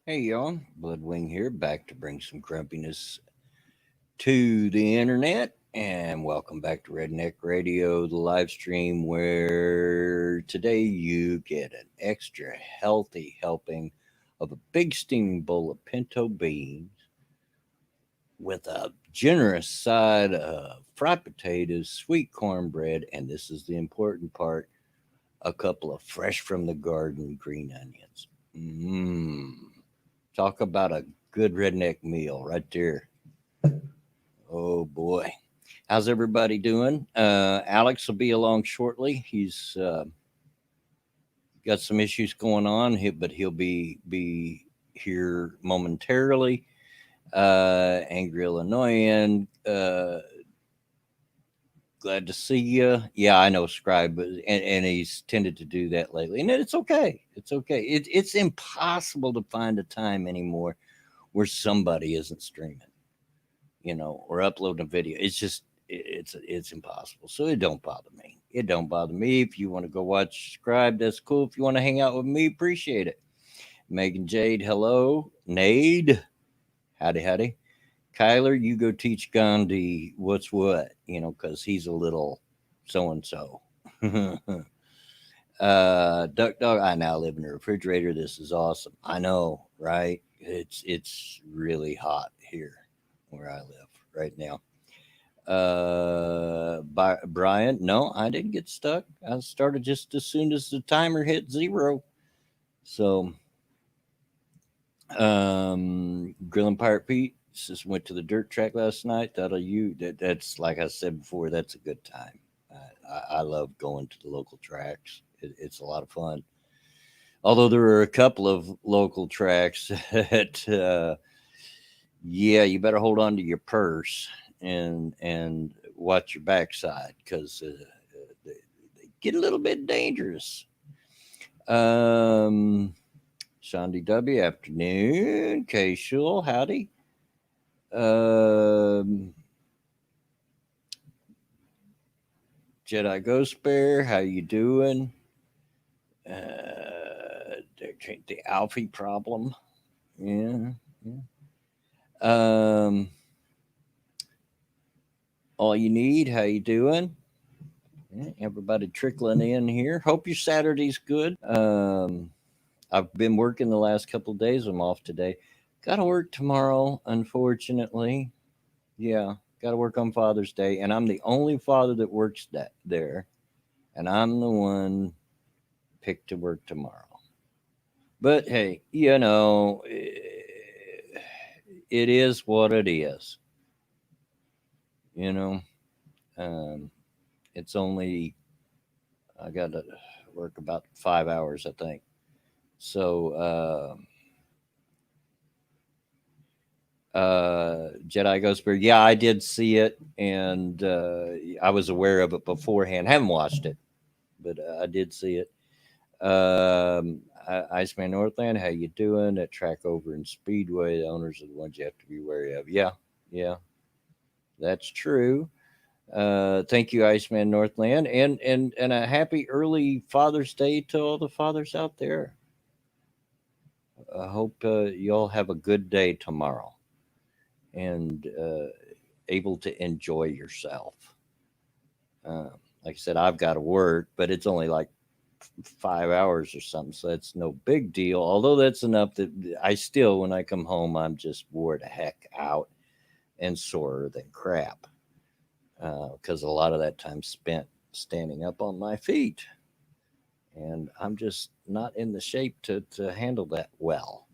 Hey y'all, Bloodwing here, back to bring some grumpiness to the internet. And welcome back to Redneck Radio, the live stream where today you get an extra healthy helping of a big steaming bowl of pinto beans with a generous side of fried potatoes, sweet cornbread, and this is the important part, a couple of fresh from the garden green onions. Mmm. Talk about a good redneck meal right there. Oh boy. How's everybody doing? Alex will be along shortly. He's got some issues going on, but he'll be here momentarily. Angry Illinoisan, glad to see you. Yeah, I know Scribe, and he's tended to do that lately, and it's okay. It's okay. It's impossible to find a time anymore where somebody isn't streaming, or uploading a video. It's impossible. So it don't bother me. It don't bother me. If you want to go watch Scribe, that's cool. If you want to hang out with me, appreciate it. Megan Jade, hello. Nade, howdy howdy. Kyler, you go teach Gandhi what's what, because he's a little so and so. Duck Dog, I now live in a refrigerator. This is awesome. I know, right? It's really hot here where I live right now. Brian, no, I didn't get stuck. I started just as soon as the timer hit zero. So, Grilling Pirate Pete just went to the dirt track last night. That's like I said before. That's a good time. I love going to the local tracks. It's a lot of fun. Although there are a couple of local tracks that, yeah, you better hold on to your purse and watch your backside because they get a little bit dangerous. Sean DW, afternoon. K Shul, howdy. Um, Jedi Ghost Bear, how you doing? The Alfie problem. Yeah, yeah. Um, all you need, how you doing? Yeah, everybody trickling in here. Hope your Saturday's good. I've been working the last couple of days. I'm off today. Got to work tomorrow, unfortunately. Yeah, got to work on Father's Day, and I'm the only father that works that there, and I'm the one picked to work tomorrow. But hey, it is what it is. You know, um, it's only I got to work about 5 hours, I think. So, Jedi Ghost Bear, yeah, I did see it, and I was aware of it beforehand. Haven't watched it, but I did see it. Iceman Northland, how you doing? That track over in Speedway, the owners are the ones you have to be wary of. Yeah, yeah, that's true. Thank you, Iceman Northland, and a happy early Father's Day to all the fathers out there. I hope you all have a good day tomorrow and able to enjoy yourself. Uh, like I said, I've got to work, but it's only like 5 hours or something, so that's no big deal. Although that's enough that I still, when I come home, I'm just wore the heck out and sorer than crap because a lot of that time spent standing up on my feet, and I'm just not in the shape to handle that well.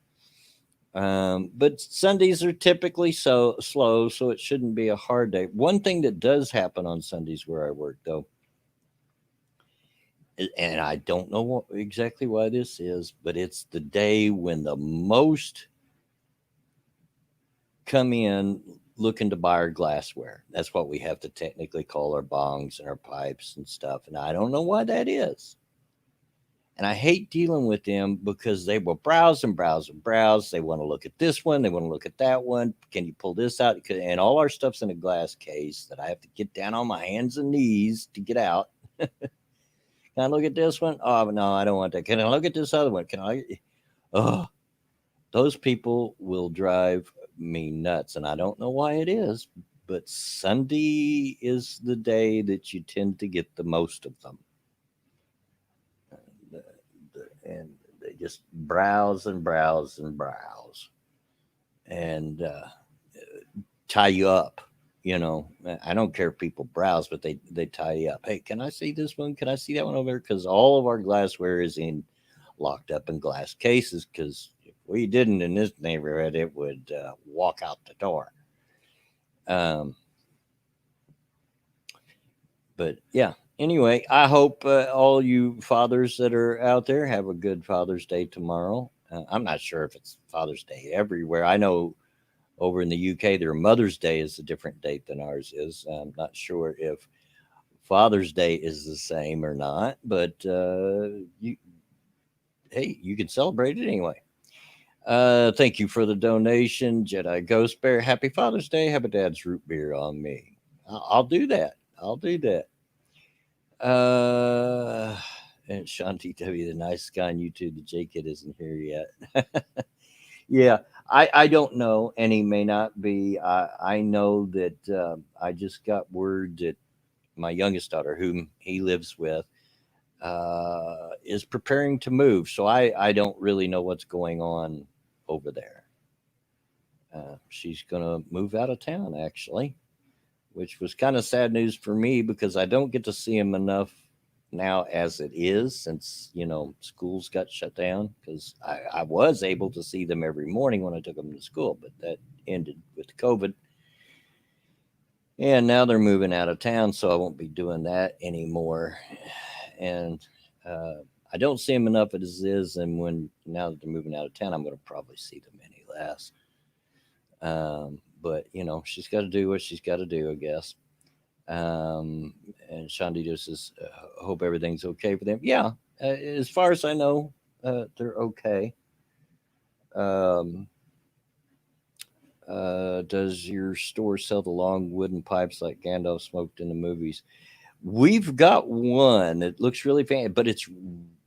But Sundays are typically so slow, so it shouldn't be a hard day. One thing that does happen on Sundays where I work, though, and I don't know exactly why this is, but it's the day when the most come in looking to buy our glassware. That's what we have to technically call our bongs and our pipes and stuff. And I don't know why that is. And I hate dealing with them because they will browse and browse and browse. They want to look at this one. They want to look at that one. Can you pull this out? And all our stuff's in a glass case that I have to get down on my hands and knees to get out. Can I look at this one? Oh, no, I don't want that. Can I look at this other one? Can I? Oh, Those people will drive me nuts, and I don't know why it is, but Sunday is the day that you tend to get the most of them. The- and they just browse and browse and browse and tie you up. I don't care if people browse, but they tie you up. Hey, can I see this one? Can I see that one over there? Because all of our glassware is in locked up in glass cases. Because if we didn't in this neighborhood, it would walk out the door. Um, but yeah. Anyway, I hope all you fathers that are out there have a good Father's Day tomorrow. I'm not sure if it's Father's Day everywhere. I know over in the UK, their Mother's Day is a different date than ours is. I'm not sure if Father's Day is the same or not, but hey, you can celebrate it anyway. Thank you for the donation, Jedi Ghost Bear. Happy Father's Day. Have a dad's root beer on me. I'll do that. I'll do that. Uh, and Sean TW, the nice guy on YouTube. The J Kid isn't here yet. Yeah, I don't know, and he may not be. I know that I just got word that my youngest daughter, whom he lives with, is preparing to move. So I don't really know what's going on over there. She's going to move out of town, actually, which was kind of sad news for me because I don't get to see him enough now as it is since schools got shut down because I was able to see them every morning when I took them to school, but that ended with COVID, and now they're moving out of town, so I won't be doing that anymore. And uh, I don't see them enough as is, and when now that they're moving out of town, I'm going to probably see them any less. But she's got to do what she's got to do, I guess. Um, and Shandi just says, "Hope everything's okay for them." Yeah, as far as I know, they're okay. Um, does your store sell the long wooden pipes like Gandalf smoked in the movies? We've got one. It looks really fancy, but it's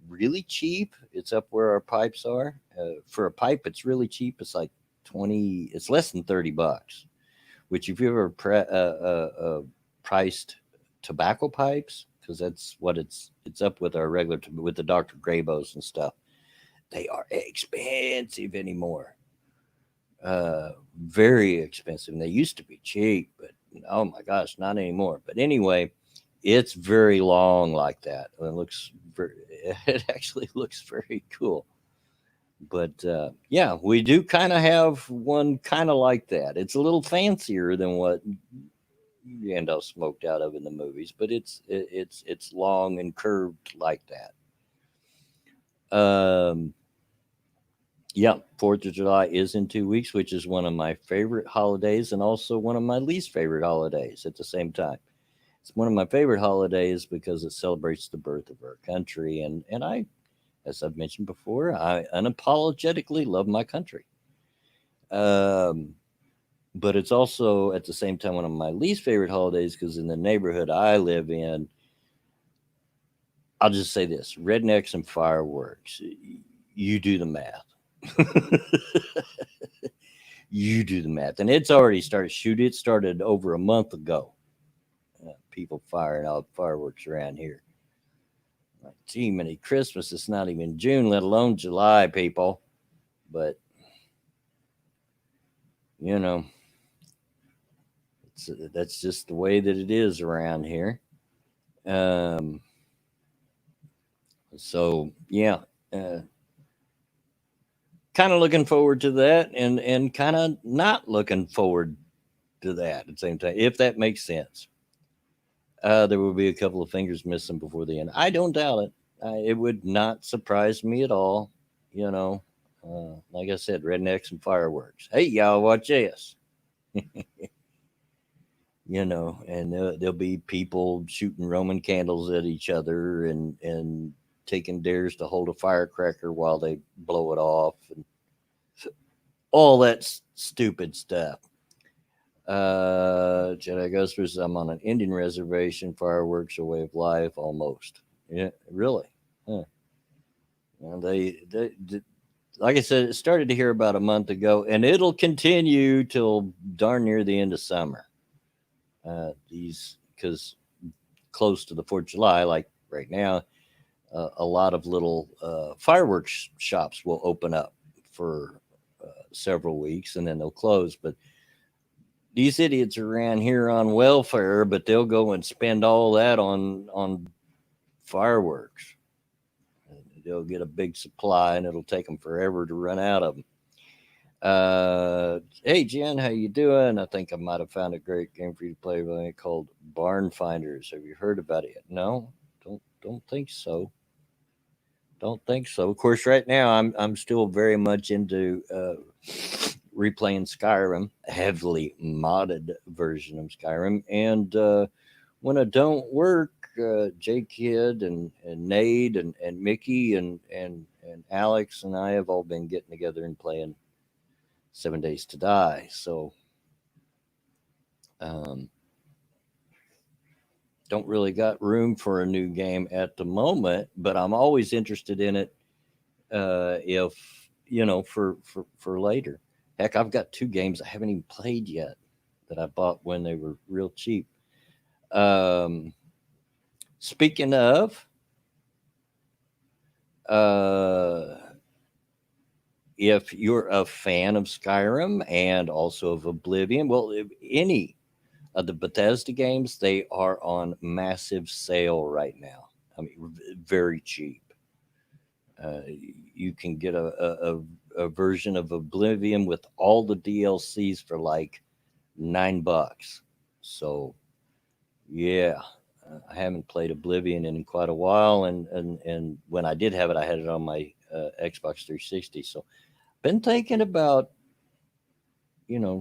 really cheap. It's up where our pipes are. For a pipe, it's really cheap. It's like 20. It's less than $30. Which, if you ever priced tobacco pipes, because that's what it's up with our regular with the Dr. Graybos and stuff. They are expensive anymore. Very expensive. And they used to be cheap, but oh my gosh, not anymore. But anyway, it's very long like that. It looks very, it actually looks very cool. But yeah, we do kind of have one kind of like that. It's a little fancier than what Gandalf smoked out of in the movies, but it's long and curved like that. Yeah, Fourth of July is in 2 weeks, which is one of my favorite holidays and also one of my least favorite holidays at the same time. It's one of my favorite holidays because it celebrates the birth of our country, and I, as I've mentioned before, I unapologetically love my country. Um, but it's also at the same time one of my least favorite holidays because in the neighborhood I live in, I'll just say this: rednecks and fireworks. You do the math. You do the math, and it's already started. Shoot, it started over a month ago. People firing out fireworks around here. Like, gee, many Christmas. It's not even June, let alone July, people. But you know, that's just the way that it is around here. Um, so yeah, uh, kind of looking forward to that, and kind of not looking forward to that at the same time, if that makes sense. There will be a couple of fingers missing before the end. I don't doubt it. It would not surprise me at all. You know, like I said, rednecks and fireworks. Hey, y'all, watch this. And there'll be people shooting Roman candles at each other and taking dares to hold a firecracker while they blow it off and all that stupid stuff. Jedi Ghost says, I'm on an Indian reservation. Fireworks a way of life, almost. Yeah, really. Huh. Well, like I said, it started to hear about a month ago, and it'll continue till darn near the end of summer. These because close to the 4th of July, like right now, a lot of little fireworks shops will open up for several weeks and then they'll close. But these idiots are around here on welfare, but they'll go and spend all that on fireworks. They'll get a big supply, and it'll take them forever to run out of them. Hey Jen, how you doing? I think I might have found a great game for you to play called Barn Finders. Have you heard about it yet? No, don't think so. Don't think so. Of course, right now I'm still very much into replaying Skyrim, heavily modded version of Skyrim, and when I don't work, J Kid and Nate and Mickey and Alex and I have all been getting together and playing 7 Days to Die. So don't really got room for a new game at the moment, but I'm always interested in it if for later. Heck, I've got 2 games I haven't even played yet that I bought when they were real cheap. Speaking of, if you're a fan of Skyrim and also of Oblivion, well, if any of the Bethesda games, they are on massive sale right now. I mean, very cheap. You can get a version of Oblivion with all the DLCs for like $9. So, yeah, I haven't played Oblivion in quite a while, and when I did have it, I had it on my Xbox 360. So, been thinking about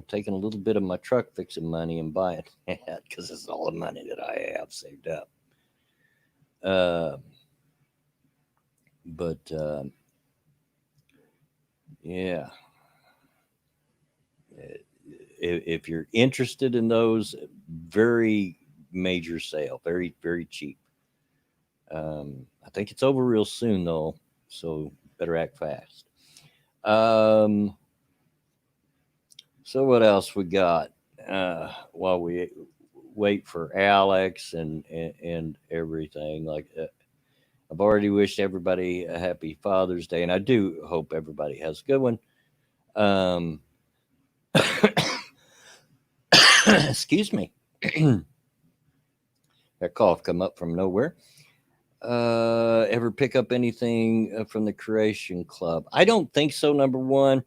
taking a little bit of my truck fixing money and buying that because it's all the money that I have saved up. But yeah, if you're interested in those, very major sale, very very cheap. I think it's over real soon though, so better act fast. So what else we got while we wait for Alex and everything like that? I've already wished everybody a happy Father's Day, and I do hope everybody has a good one. Excuse me. That cough come up from nowhere. Ever pick up anything from the Creation Club? I don't think so. Number one,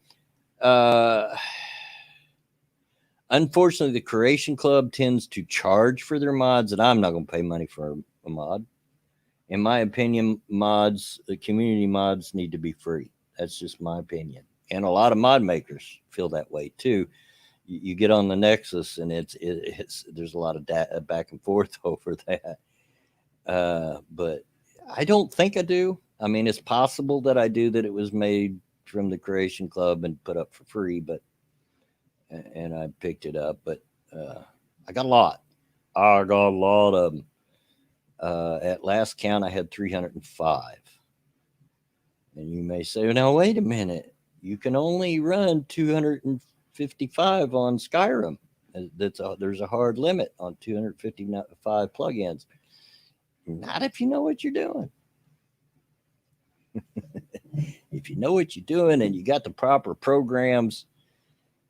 unfortunately, the Creation Club tends to charge for their mods, and I'm not going to pay money for a mod. In my opinion, community mods need to be free. That's just my opinion. And a lot of mod makers feel that way too. You get on the Nexus, and it's there's a lot of back and forth over that. But I don't think I do. I mean, it's possible that I do, that it was made from the Creation Club and put up for free, and I picked it up. But I got a lot. I got a lot of them. At last count, I had 305. And you may say, well, now, wait a minute. You can only run 255 on Skyrim. There's a hard limit on 255 plugins. Not if you know what you're doing. If you know what you're doing and you got the proper programs,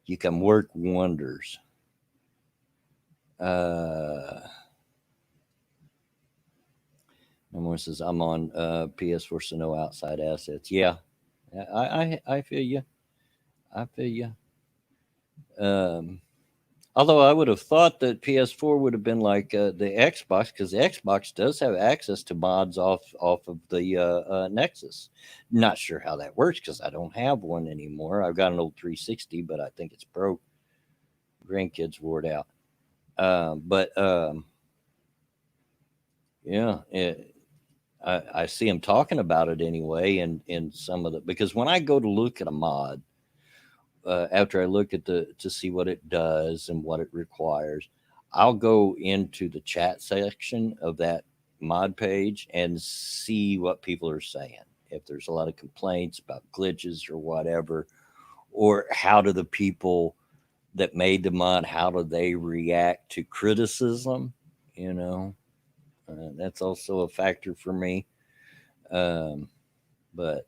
you can work wonders. Someone says, I'm on PS4, so no outside assets. Yeah, I feel you. I feel you. Although I would have thought that PS4 would have been like the Xbox, because the Xbox does have access to mods off of the Nexus. Not sure how that works because I don't have one anymore. I've got an old 360, but I think it's broke. Grandkids wore it out. Yeah, I see them talking about it anyway, and in some of the, because when I go to look at a mod, after I look at to see what it does and what it requires, I'll go into the chat section of that mod page and see what people are saying. if there's a lot of complaints about glitches or whatever, or how do the people that made the mod, how do they react to criticism? You know, that's also a factor for me. Um, but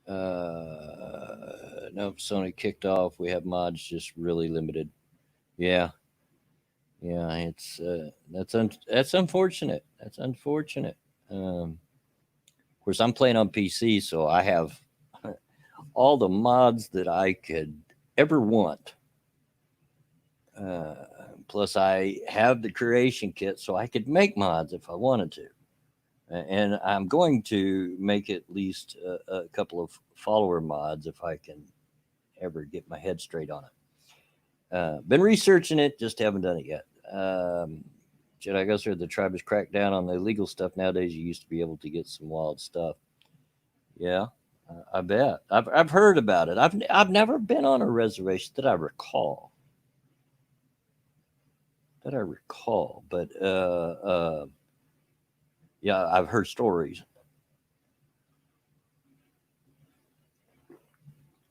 nope, Sony kicked off. We have mods just really limited. Yeah, yeah, it's that's unfortunate. That's unfortunate. Of course, I'm playing on PC, so I have all the mods that I could ever want. Uh, Plus, I have the creation kit, so I could make mods if I wanted to. And I'm going to make at least a couple of follower mods if I can ever get my head straight on it. Been researching it, just haven't done it yet. Jedi Ghost said the tribe has cracked down on the illegal stuff nowadays. You used to be able to get some wild stuff. Yeah, I bet. I've heard about it. I've never been on a reservation that I recall. But yeah, I've heard stories.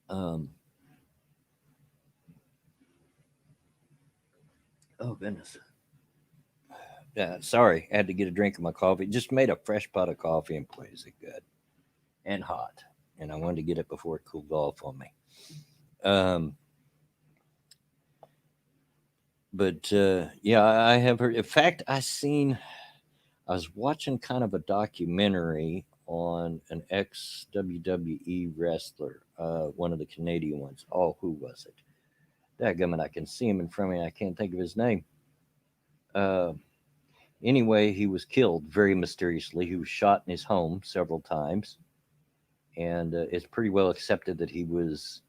Um, oh goodness. Yeah, sorry, I had to get a drink of my coffee. Just made a fresh pot of coffee, and boy, is it good and hot. And I wanted to get it before it cooled off on me. But yeah, I have heard. In fact, I was watching kind of a documentary on an ex WWE wrestler, one of the Canadian ones. Oh, who was it? Dadgummit, I can see him in front of me. I can't think of his name. Uh, anyway, he was killed very mysteriously. He was shot in his home several times. And it's pretty well accepted that he was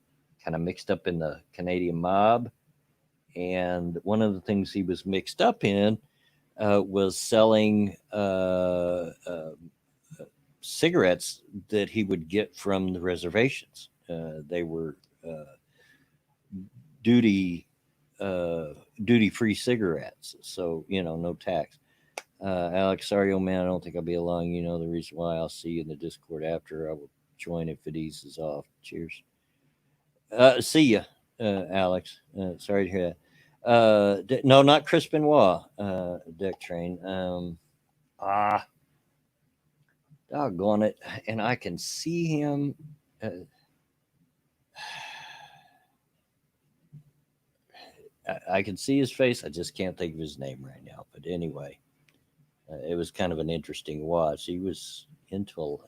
kind of mixed up in the Canadian mob. And one of the things he was mixed up in was selling cigarettes that he would get from the reservations. They were duty duty free cigarettes, so no tax. Alex, sorry, old man, I don't think I'll be along. You know the reason why. I'll see you in the Discord after. I will join if it eases off. Cheers. See ya, Alex. Sorry to hear that. No, not Chris Benoit, Deck Train. Ah, doggone it. And I can see him. I can see his face. I just can't think of his name right now. But anyway, it was kind of an interesting watch. He was into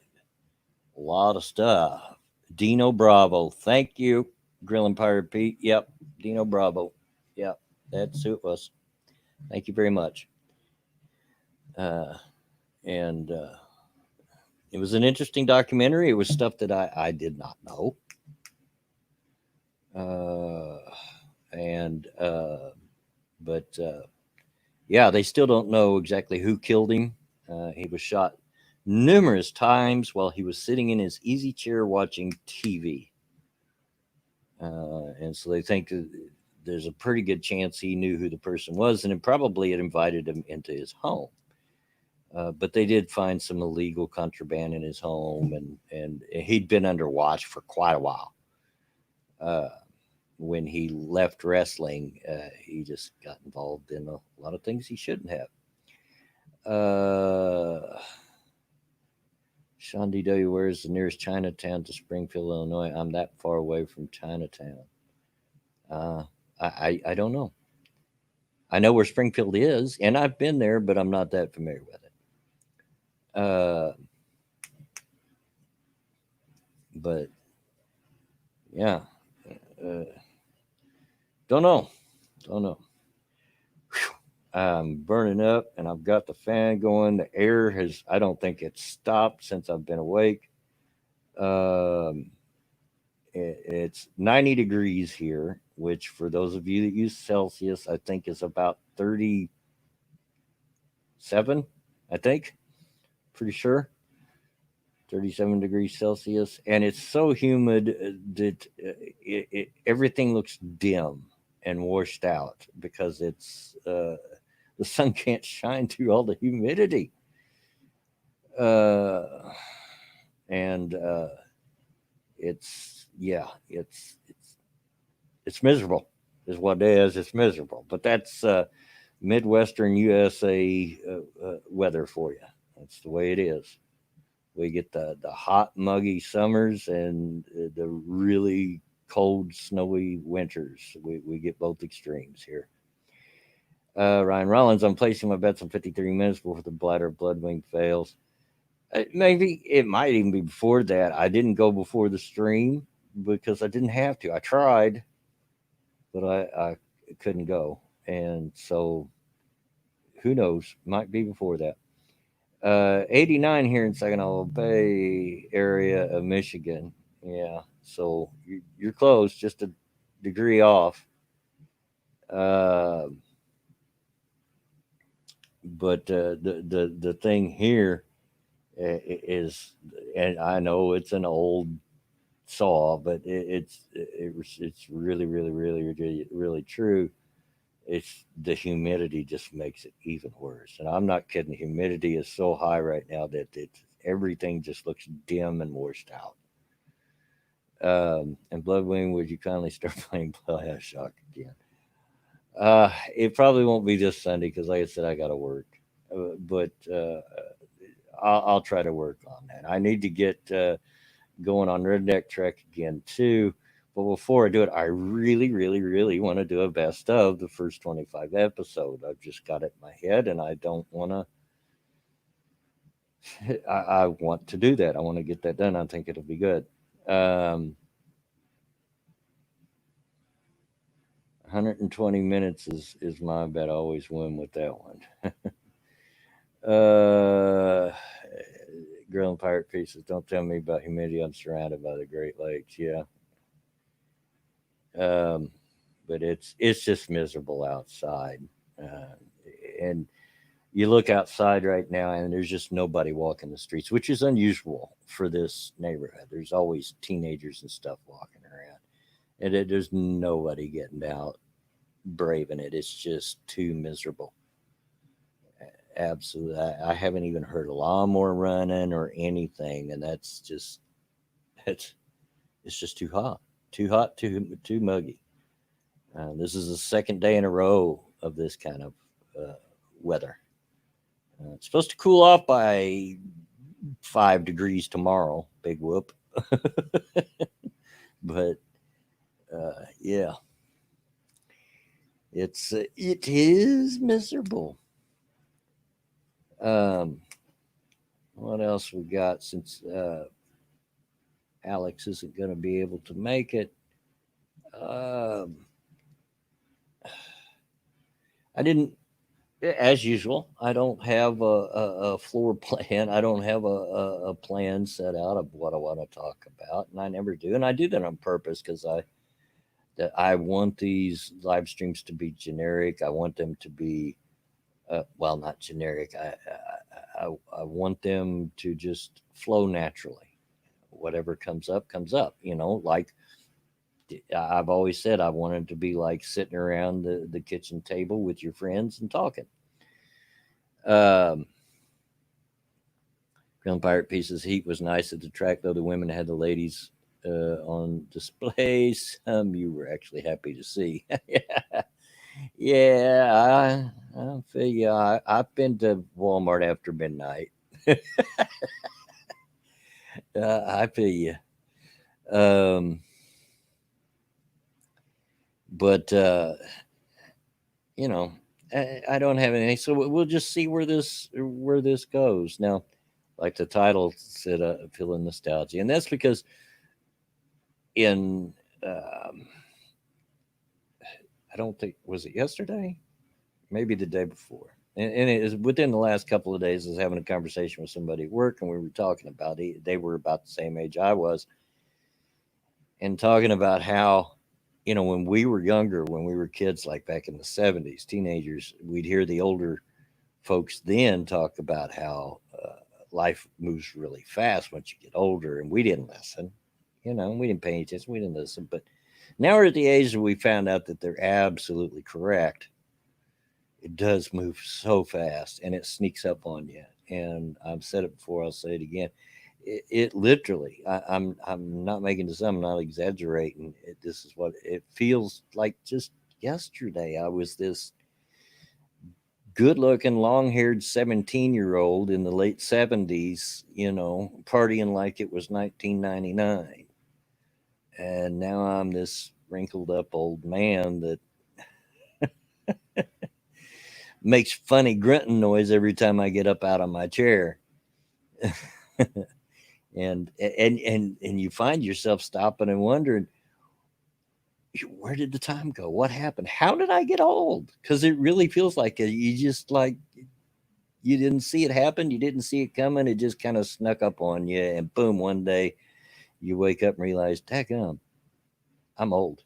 a lot of stuff. Dino Bravo. Thank you, Grilling Pirate Pete. Yep. Dino Bravo. Yep. That's who it was. Thank you very much. And it was an interesting documentary. It was stuff that I did not know. But yeah, they still don't know exactly who killed him. He was shot numerous times while he was sitting in his easy chair watching TV. And so they think that there's a pretty good chance he knew who the person was and probably had invited him into his home. But they did find some illegal contraband in his home, and he'd been under watch for quite a while. When he left wrestling, he just got involved in a lot of things he shouldn't have. Sean DW, where is the nearest Chinatown to Springfield, Illinois? I'm that far away from Chinatown. I don't know. I know where Springfield is, and I've been there, but I'm not that familiar with it. But yeah, don't know. Whew. I'm burning up, and I've got the fan going. The air I don't think it's stopped since I've been awake. It's 90 degrees here, which for those of you that use Celsius, I think is about 37, I think. Pretty sure. 37 degrees Celsius. And it's so humid that everything looks dim and washed out because it's the sun can't shine through all the humidity. And it's yeah, it's miserable, is what it is. It's miserable, but that's Midwestern USA weather for you. That's the way it is. We get the hot, muggy summers and the really cold, snowy winters. We get both extremes here. Ryan Rollins, I'm placing my bets on 53 minutes before the bladder bloodwing fails. Maybe it might even be before that. I didn't go before the stream because I didn't have to. I tried, but I couldn't go. And so who knows? Might be before that. 89 here in Saginaw Bay area of Michigan. Yeah, so you're close, just a degree off. Uh, but the thing here is, and I know it's an old saw, but it's really really true. It's the humidity just makes it even worse, and I'm not kidding. The humidity is so high right now that everything just looks dim and washed out. And Bloodwing, would you kindly start playing Bioshock again? It probably won't be this Sunday because, like I said, I got to work. But I'll try to work on that. I need to get going on Redneck Trek again too. But before I do it, I really want to do a best of the first 25 episode. I've just got it in my head, and I don't want to. I want to do that. I want to get that done. I think it'll be good. 120 minutes is my bet. I always win with that one. Grilling pirate pieces. Don't tell me about humidity. I'm surrounded by the Great Lakes. Yeah. Um, but it's just miserable outside. Uh, and you look outside right now, and there's just nobody walking the streets, which is unusual for this neighborhood. There's always teenagers and stuff walking around, and there's nobody getting out braving it. It's just too miserable. Absolutely, I haven't even heard a lawnmower running or anything, and that's just it's it's just too hot, too muggy. This is the second day in a row of this kind of uh, weather. It's supposed to cool off by 5 degrees tomorrow. Big whoop. But yeah, it is miserable. Um, what else we got? Since Alex isn't going to be able to make it, um, I didn't. As usual, I don't have a floor plan. I don't have a plan set out of what I want to talk about, and I never do. And I do that on purpose because I want these live streams to be generic. I want them to be well, not generic. I want them to just flow naturally. Whatever comes up, comes up. Like I've always said, I wanted to be like sitting around the kitchen table with your friends and talking. Um, Grilling pirate pieces. Heat was nice at the track, though the women had the ladies on display. Some you were actually happy to see. Yeah, I feel you. I've been to Walmart after midnight. I feel you. Um, but you know, I don't have anything, so we'll just see where this goes. Now, like the title said, feeling nostalgia, and that's because in I don't think, was it yesterday, maybe the day before, and it is within the last couple of days. I was having a conversation with somebody at work, and we were talking about it. They were about the same age I was, and talking about how, when we were younger, when we were kids, like back in the 70s, teenagers, we'd hear the older folks then talk about how life moves really fast once you get older, and we didn't listen. We didn't pay any attention. We didn't listen. But now we're at the age that we found out that they're absolutely correct. It does move so fast, and it sneaks up on you. and I've said it before, I'll say it again. It literally, I'm not making this up, I'm not exaggerating. This is what it feels like. Just yesterday, I was this good looking, long haired 17-year-old in the late 70s, partying like it was 1999. And now I'm this wrinkled up old man that makes funny grunting noise every time I get up out of my chair. and you find yourself stopping and wondering, where did the time go? What happened? How did I get old? Because it really feels like you just like you didn't see it happen. You didn't see it coming. It just kind of snuck up on you, and boom, one day you wake up and realize, daggum, I'm old.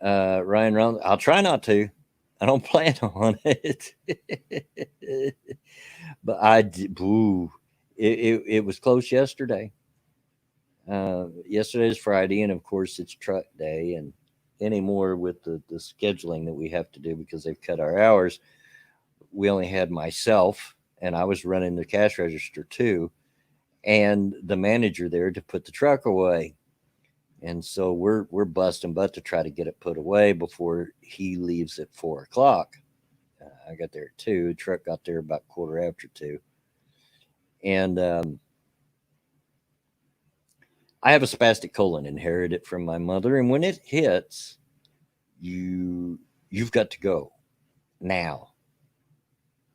Ryan Round, I'll try not to. I don't plan on it. But I did, boo. It was close yesterday. Yesterday is Friday, and of course it's truck day. And anymore with the scheduling that we have to do because they've cut our hours, we only had myself, and I was running the cash register too, and the manager there to put the truck away. And so we're busting butt to try to get it put away before he leaves at 4 o'clock. I got there at 2. Truck got there about quarter after 2, and I have a spastic colon inherited from my mother, and when it hits, you've got to go now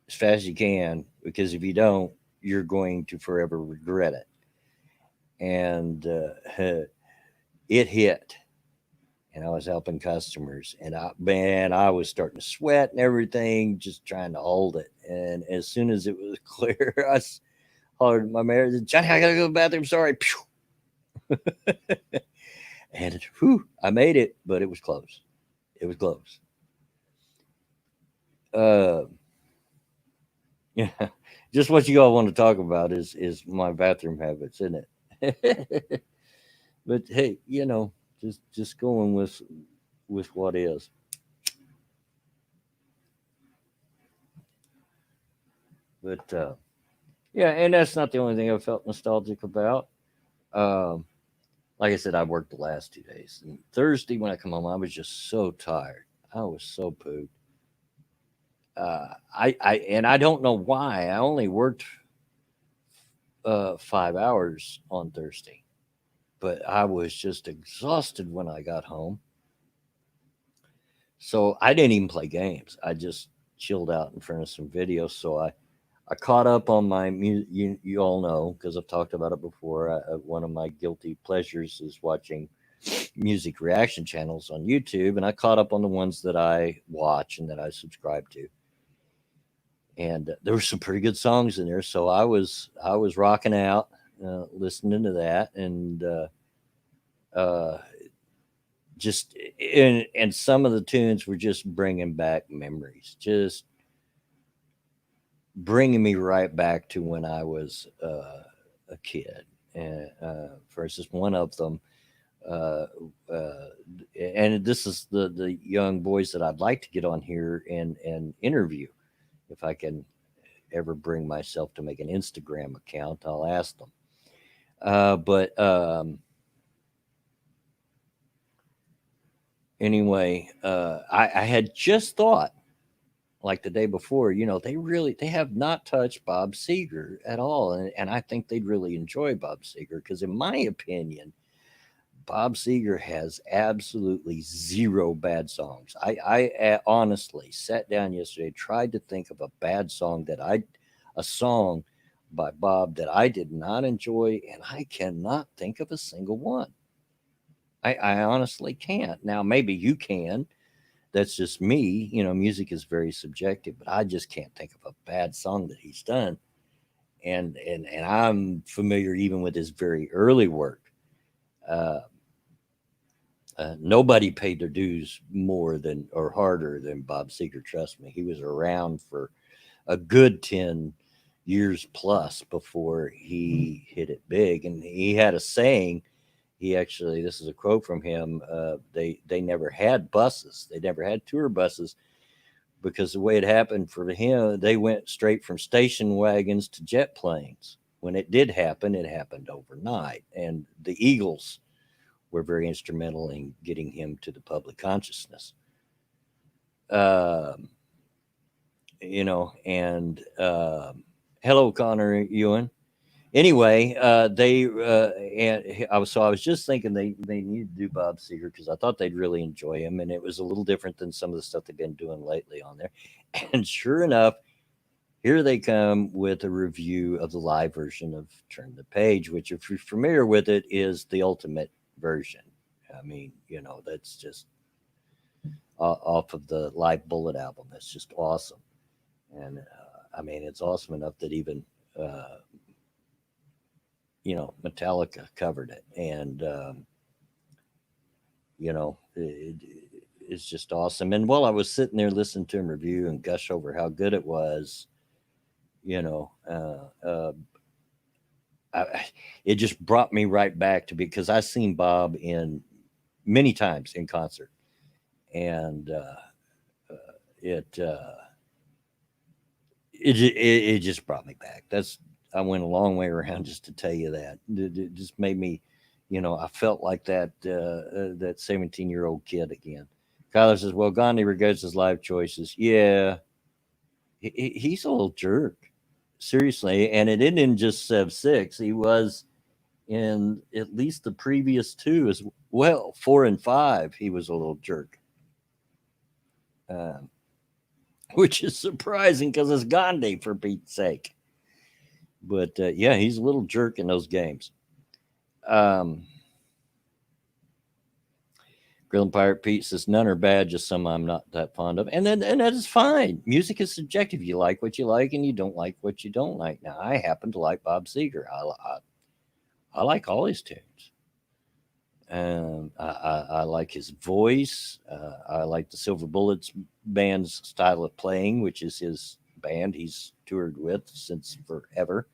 as fast as you can, because if you don't, you're going to forever regret it. And it hit, and I was helping customers, and I was starting to sweat and everything, just trying to hold it. And as soon as it was clear, I hollered at my manager, Johnny, I gotta go to the bathroom. Sorry. And whew, I made it, but it was close. It was close. Uh, yeah, just what you all want to talk about is my bathroom habits, isn't it? But hey, just going with what is. But yeah, and that's not the only thing I felt nostalgic about. Um, like I said, I worked the last 2 days. And Thursday when I come home, I was just so tired. I was so pooped. I don't know why. I only worked 5 hours on Thursday, but I was just exhausted when I got home. So I didn't even play games. I just chilled out in front of some videos. So I caught up on my music. You all know, because I've talked about it before. One of my guilty pleasures is watching music reaction channels on YouTube, and I caught up on the ones that I watch and that I subscribe to. And there were some pretty good songs in there, so I was rocking out, listening to that, and uh, just and some of the tunes were just bringing back memories, just bringing me right back to when I was a kid. And for instance, one of them, uh, uh, and this is the young boys that I'd like to get on here and interview. If I can ever bring myself to make an Instagram account, I'll ask them. But anyway, I had just thought, like the day before, they have not touched Bob Seger at all, and I think they'd really enjoy Bob Seger because, in my opinion, Bob Seger has absolutely zero bad songs. I honestly sat down yesterday, tried to think of a bad song a song by Bob that I did not enjoy, and I cannot think of a single one. I honestly can't. Now, maybe you can. That's just me. Music is very subjective, but I just can't think of a bad song that he's done. And I'm familiar even with his very early work. Uh, Nobody paid their dues more than or harder than Bob Seger. Trust me, he was around for a good 10 years plus before he hit it big. And he had a saying. He actually, this is a quote from him. They never had buses. They never had tour buses, because the way it happened for him, they went straight from station wagons to jet planes. When it did happen, it happened overnight, and the Eagles were very instrumental in getting him to the public consciousness. Um, and hello, Connor Ewan. Anyway, they and I was just thinking they need to do Bob Seger because I thought they'd really enjoy him, and it was a little different than some of the stuff they've been doing lately on there. And sure enough, here they come with a review of the live version of Turn the Page, which, if you're familiar with it, is the ultimate version. I mean, that's just off of the Live Bullet album. That's just awesome. And I mean, it's awesome enough that even Metallica covered it, and it's just awesome. And while I was sitting there listening to him review and gush over how good it was, it just brought me right back to, because I've seen Bob in many times in concert, and it. It just brought me back. I went a long way around just to tell you that. It just made me, I felt like that 17-year-old kid again. Kyler says, "Well, Gandhi regards his life choices. Yeah, he's a little jerk, seriously. And it isn't just Sev 6. He was in at least the previous two as well, 4 and 5. He was a little jerk." Which is surprising because it's Gandhi, for Pete's sake. But yeah, he's a little jerk in those games. Grill and Pirate Pete says, "None are bad, just some I'm not that fond of." And that is fine. Music is subjective. You like what you like, and you don't like what you don't like. Now, I happen to like Bob Seger. I like all his tunes. I like his voice. I like the Silver Bullets band's style of playing, which is his band he's toured with since forever,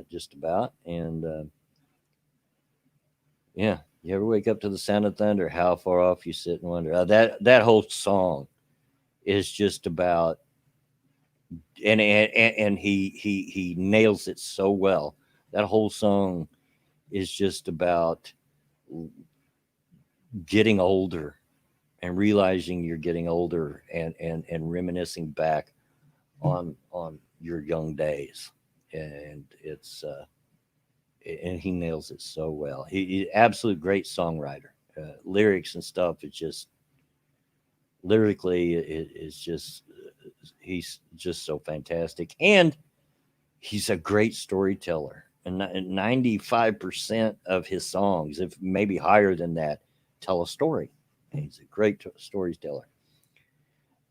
just about. And yeah, you ever wake up to the sound of thunder? How far off you sit and wonder. That whole song is just about, and he nails it so well. That whole song is just about getting older and realizing you're getting older, and reminiscing back on your young days. And it's and he nails it so well. He absolute great songwriter. Lyrics and stuff, it's just lyrically it's just he's just so fantastic, and he's a great storyteller. And 95% of his songs, if maybe higher than that, tell a story. He's a great storyteller.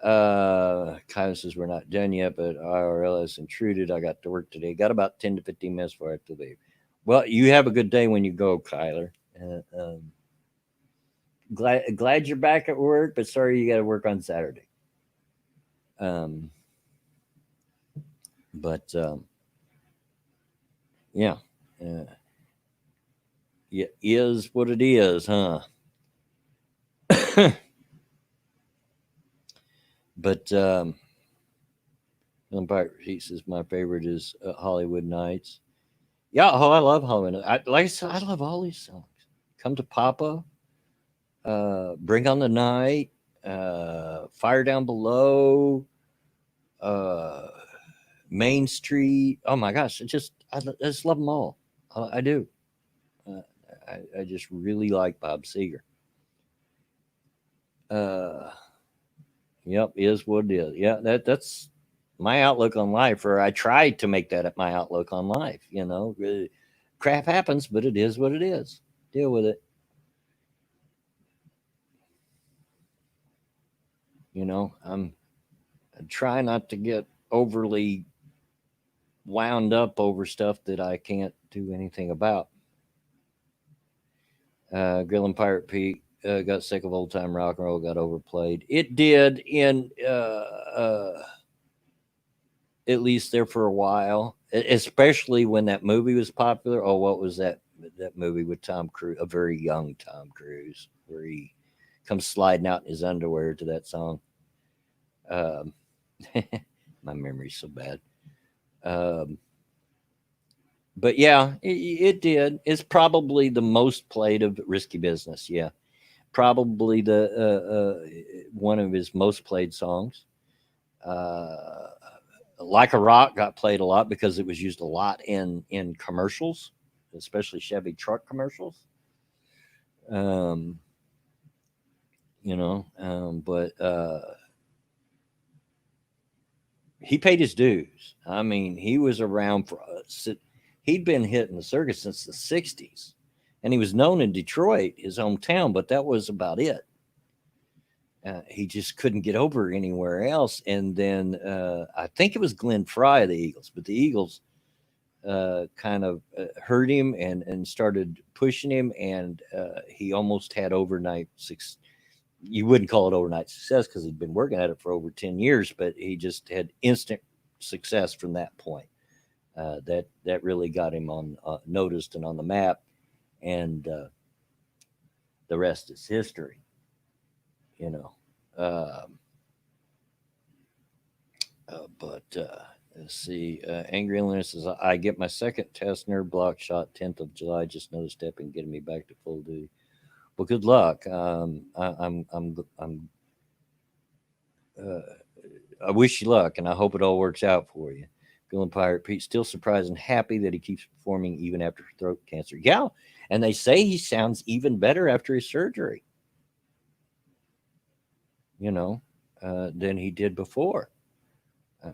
Kyle says, "We're not done yet, but IRL has intruded. I got to work today. Got about 10 to 15 minutes before I have to leave." Well, you have a good day when you go, Kyler. Glad you're back at work, but sorry you got to work on Saturday. But yeah, yeah, is what it is, huh? But he says my favorite is Hollywood Nights. Yeah, I love Hollywood. Like I said, I love all these songs. Come to Papa, Bring on the Night, Fire Down Below, Main Street. Oh my gosh, I just love them all. I do. I just really like Bob Seger. Yep, is what it is. Yeah, that's my outlook on life, or I try to make that my outlook on life. Crap happens, but it is what it is. Deal with it. I try not to get overly wound up over stuff that I can't do anything about. Grill and Pirate Pete got sick of old time rock and roll, got overplayed. It did in at least there for a while, especially when that movie was popular. Oh, what was that movie with Tom Cruise, a very young Tom Cruise, where he comes sliding out in his underwear to that song? Um, my memory's so bad. Um, but yeah, it did. It's probably the most played of Risky Business. Yeah, probably the one of his most played songs. Uh, like a Rock got played a lot because it was used a lot in commercials, especially Chevy truck commercials. Um, but he paid his dues. I mean, he was around for he'd been hitting the circuit since the '60s, and he was known in Detroit, his hometown, but that was about it. He just couldn't get over anywhere else. And then I think it was Glenn Fry of the Eagles, but the Eagles kind of hurt him and started pushing him, and he almost had overnight success. You wouldn't call it overnight success because he'd been working at it for over 10 years, but he just had instant success from that point. That really got him on noticed and on the map, and the rest is history. You know. Um, but let's see. Angry Illness says, I get my second test nerve block shot 10th of July. Just no step in getting me back to full duty. Well, good luck. Uh, I wish you luck, and I hope it all works out for you. Bill and Pirate Pete still surprised and happy that he keeps performing even after throat cancer. Yeah, and they say he sounds even better after his surgery. Than he did before.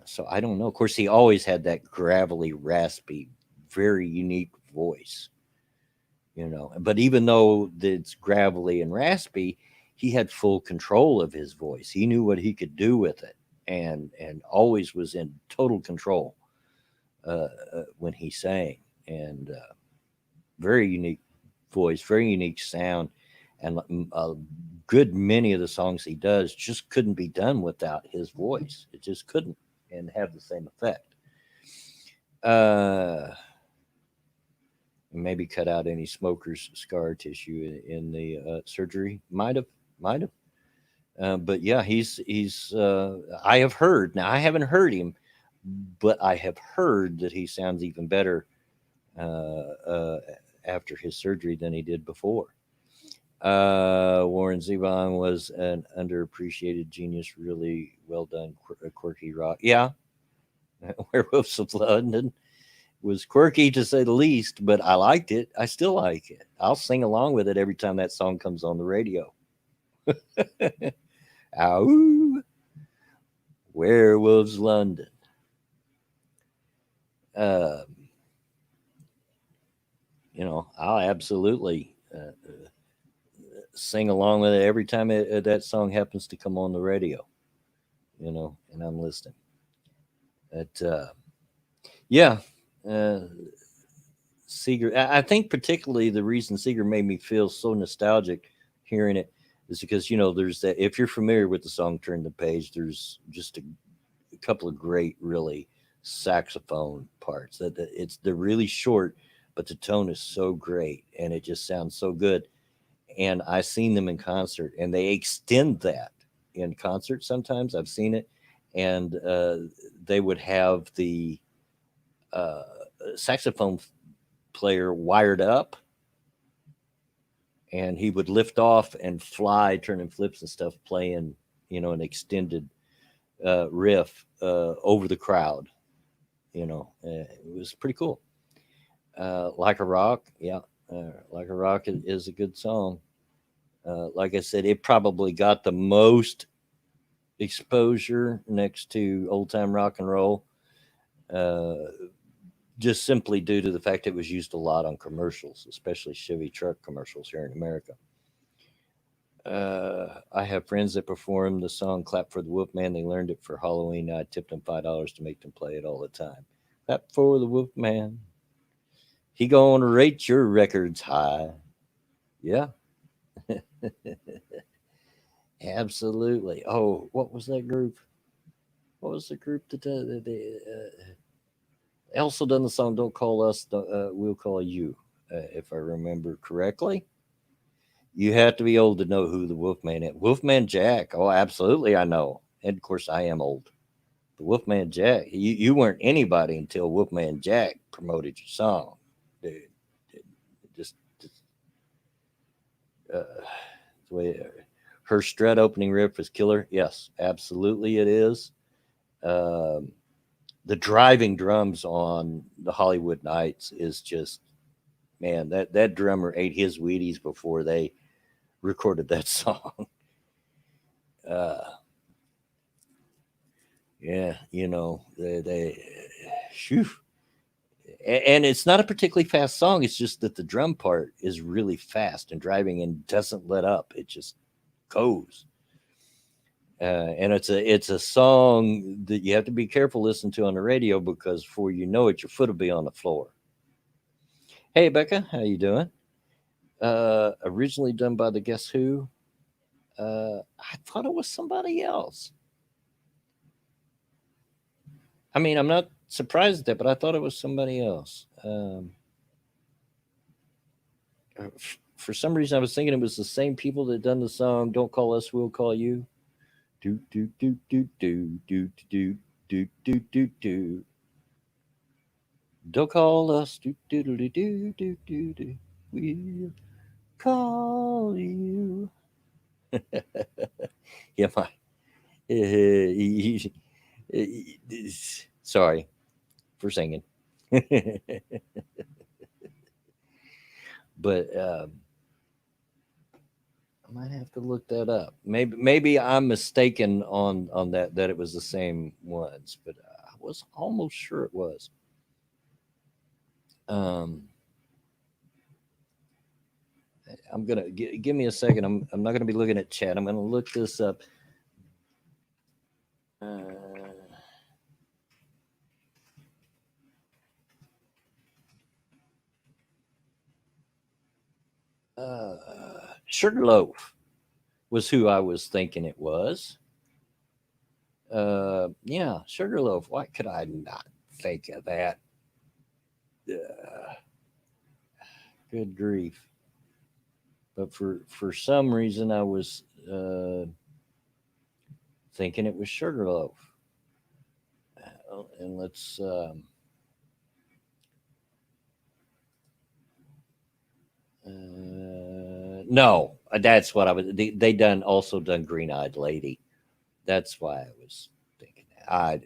So I don't know. Of course, he always had that gravelly, raspy, very unique voice. But even though it's gravelly and raspy, he had full control of his voice. He knew what he could do with it, and always was in total control when he sang. And very unique voice, very unique sound, and a good many of the songs he does just couldn't be done without his voice. It just couldn't, and have the same effect. Maybe cut out any smoker's scar tissue in the surgery. Might have. But yeah, he's. I have heard. Now I haven't heard him, but I have heard that he sounds even better after his surgery than he did before. Warren Zevon was an underappreciated genius, really well done, quirky rock. Yeah, Werewolves of London was quirky to say the least, but I liked it. I still like it. I'll sing along with it every time that song comes on the radio. Ow, Werewolves London. Um, I'll absolutely sing along with it every time that song happens to come on the radio. And I'm listening. But yeah, uh, Seger. I think particularly the reason Seger made me feel so nostalgic hearing it is because there's that. If you're familiar with the song "Turn the Page," there's just a couple of great, really saxophone parts. They're really short, but the tone is so great, and it just sounds so good. And I've seen them in concert, and they extend that in concert. Sometimes I've seen it, and they would have the uh, saxophone player wired up, and he would lift off and fly, turning flips and stuff, playing an extended riff over the crowd. It was pretty cool. Like a Rock, yeah, Like a Rock is a good song. Like I said, it probably got the most exposure next to old time rock and roll, uh, just simply due to the fact it was used a lot on commercials, especially Chevy truck commercials here in America. I have friends that perform the song "Clap for the Wolfman." They learned it for Halloween. I tipped them $5 to make them play it all the time. Clap for the Wolfman. He gonna rate your records high. Yeah, absolutely. Oh, what was that group? What was the group that also done the song "Don't Call Us, We'll Call You"? If I remember correctly. You have to be old to know who the Wolfman is. Wolfman Jack. Oh, absolutely, I know. And of course, I am old. The Wolfman Jack, you weren't anybody until Wolfman Jack promoted your song, dude. Just uh, the way her strut opening riff is killer. Yes, absolutely, it is. Um, the driving drums on the Hollywood Nights is just, man, that drummer ate his Wheaties before they recorded that song. Uh, yeah, shoo. And it's not a particularly fast song. It's just that the drum part is really fast and driving and doesn't let up. It just goes. And it's a song that you have to be careful listening to on the radio, because before you know it, your foot will be on the floor. Hey, Becca, how you doing? Originally done by the Guess Who. I thought it was somebody else. I mean, I'm not surprised at that, but I thought it was somebody else. For some reason, I was thinking it was the same people that done the song "Don't Call Us, We'll Call You." Do do do do do do do do do do do. Don't call us. Do do do do do do do do. We'll call you. Yeah, my. Sorry for singing. But I might have to look that up. Maybe I'm mistaken on that it was the same ones, but I was almost sure it was. Um, I'm gonna give me a second. I'm not gonna be looking at chat. I'm gonna look this up. Uh, Sugarloaf was who I was thinking it was. Yeah, Sugarloaf. Why could I not think of that? Uh, Good grief! But for some reason, I was thinking it was Sugarloaf. And let's. No, that's what I was. They done also done Green Eyed Lady. That's why I was thinking that.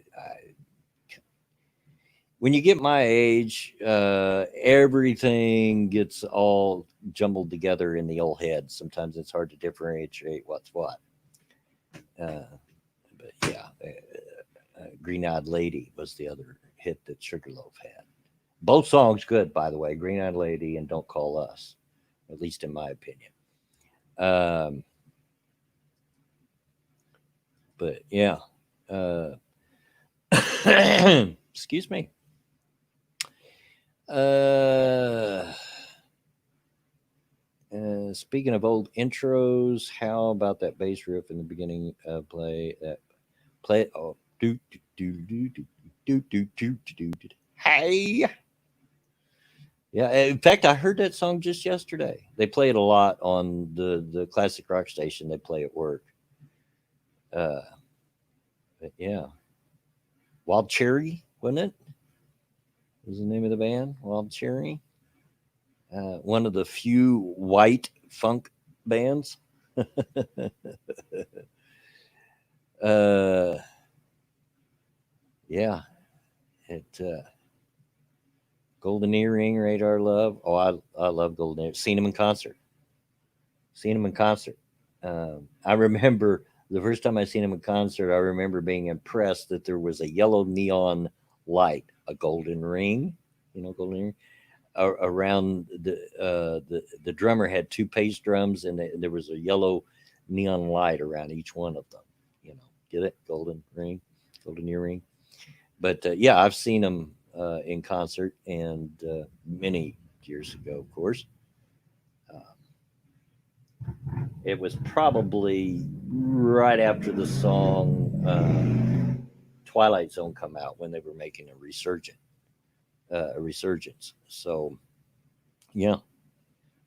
When you get my age, everything gets all jumbled together in the old head. Sometimes it's hard to differentiate what's what. Uh, but yeah, Green Eyed Lady was the other hit that Sugarloaf had. Both songs good, by the way. Green Eyed Lady and Don't Call Us, at least in my opinion. Um, but yeah, uh, excuse me. Uh, Speaking of old intros, how about that bass riff in the beginning? Play it. Oh, do do do do do do do do do do. Hey, yeah. In fact, I heard that song just yesterday. They play it a lot on the classic rock station. They play at work. Uh, but yeah, Wild Cherry, wasn't it? Was the name of the band Wild Cherry? One of the few white funk bands. uh, yeah, it Golden Earring, Radar Love. Oh, I love Golden Earring. Seen them in concert. Seen them in concert. I remember the first time I seen them in concert. I remember being impressed that there was a yellow neon light, a golden ring. Golden ring around the drummer had two bass drums, and there was a yellow neon light around each one of them. Get it? Golden ring, golden earring. But yeah, I've seen them in concert, and many years ago, of course. It was probably right after the song Twilight Zone come out, when they were making a resurgence. So yeah,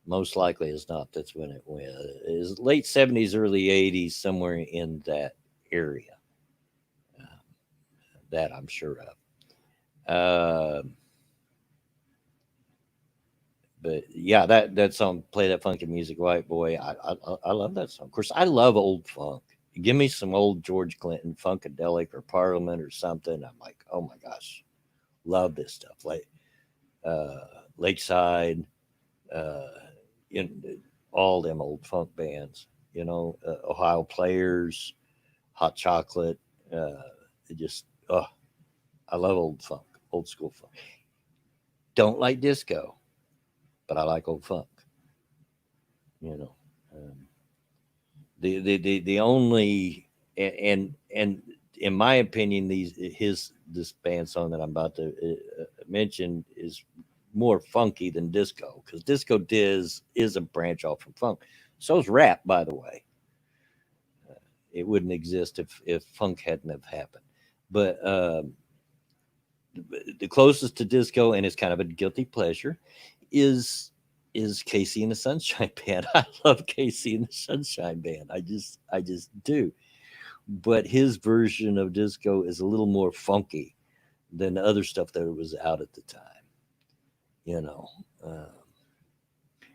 most likely as not, that's when it went. It was late 70s, early 80s, somewhere in that area. That I'm sure of. But yeah, that song, "Play That Funky Music, White Boy." I love that song. Of course, I love old funk. Give me some old George Clinton, Funkadelic, or Parliament, or something. I'm like, oh my gosh, love this stuff. Like uh, Lakeside, uh, in all them old funk bands. Ohio Players, Hot Chocolate. It just, oh, I love old funk, old school funk. Don't like disco, but I like old funk. You know, um, the only and in my opinion, this band song that I'm about to mention is more funky than disco, because disco is a branch off from funk. So is rap, by the way. It wouldn't exist if funk hadn't have happened. But the closest to disco, and it's kind of a guilty pleasure, is Casey and the Sunshine Band. I love Casey and the Sunshine Band. I just do. But his version of disco is a little more funky than the other stuff that was out at the time. You know, uh,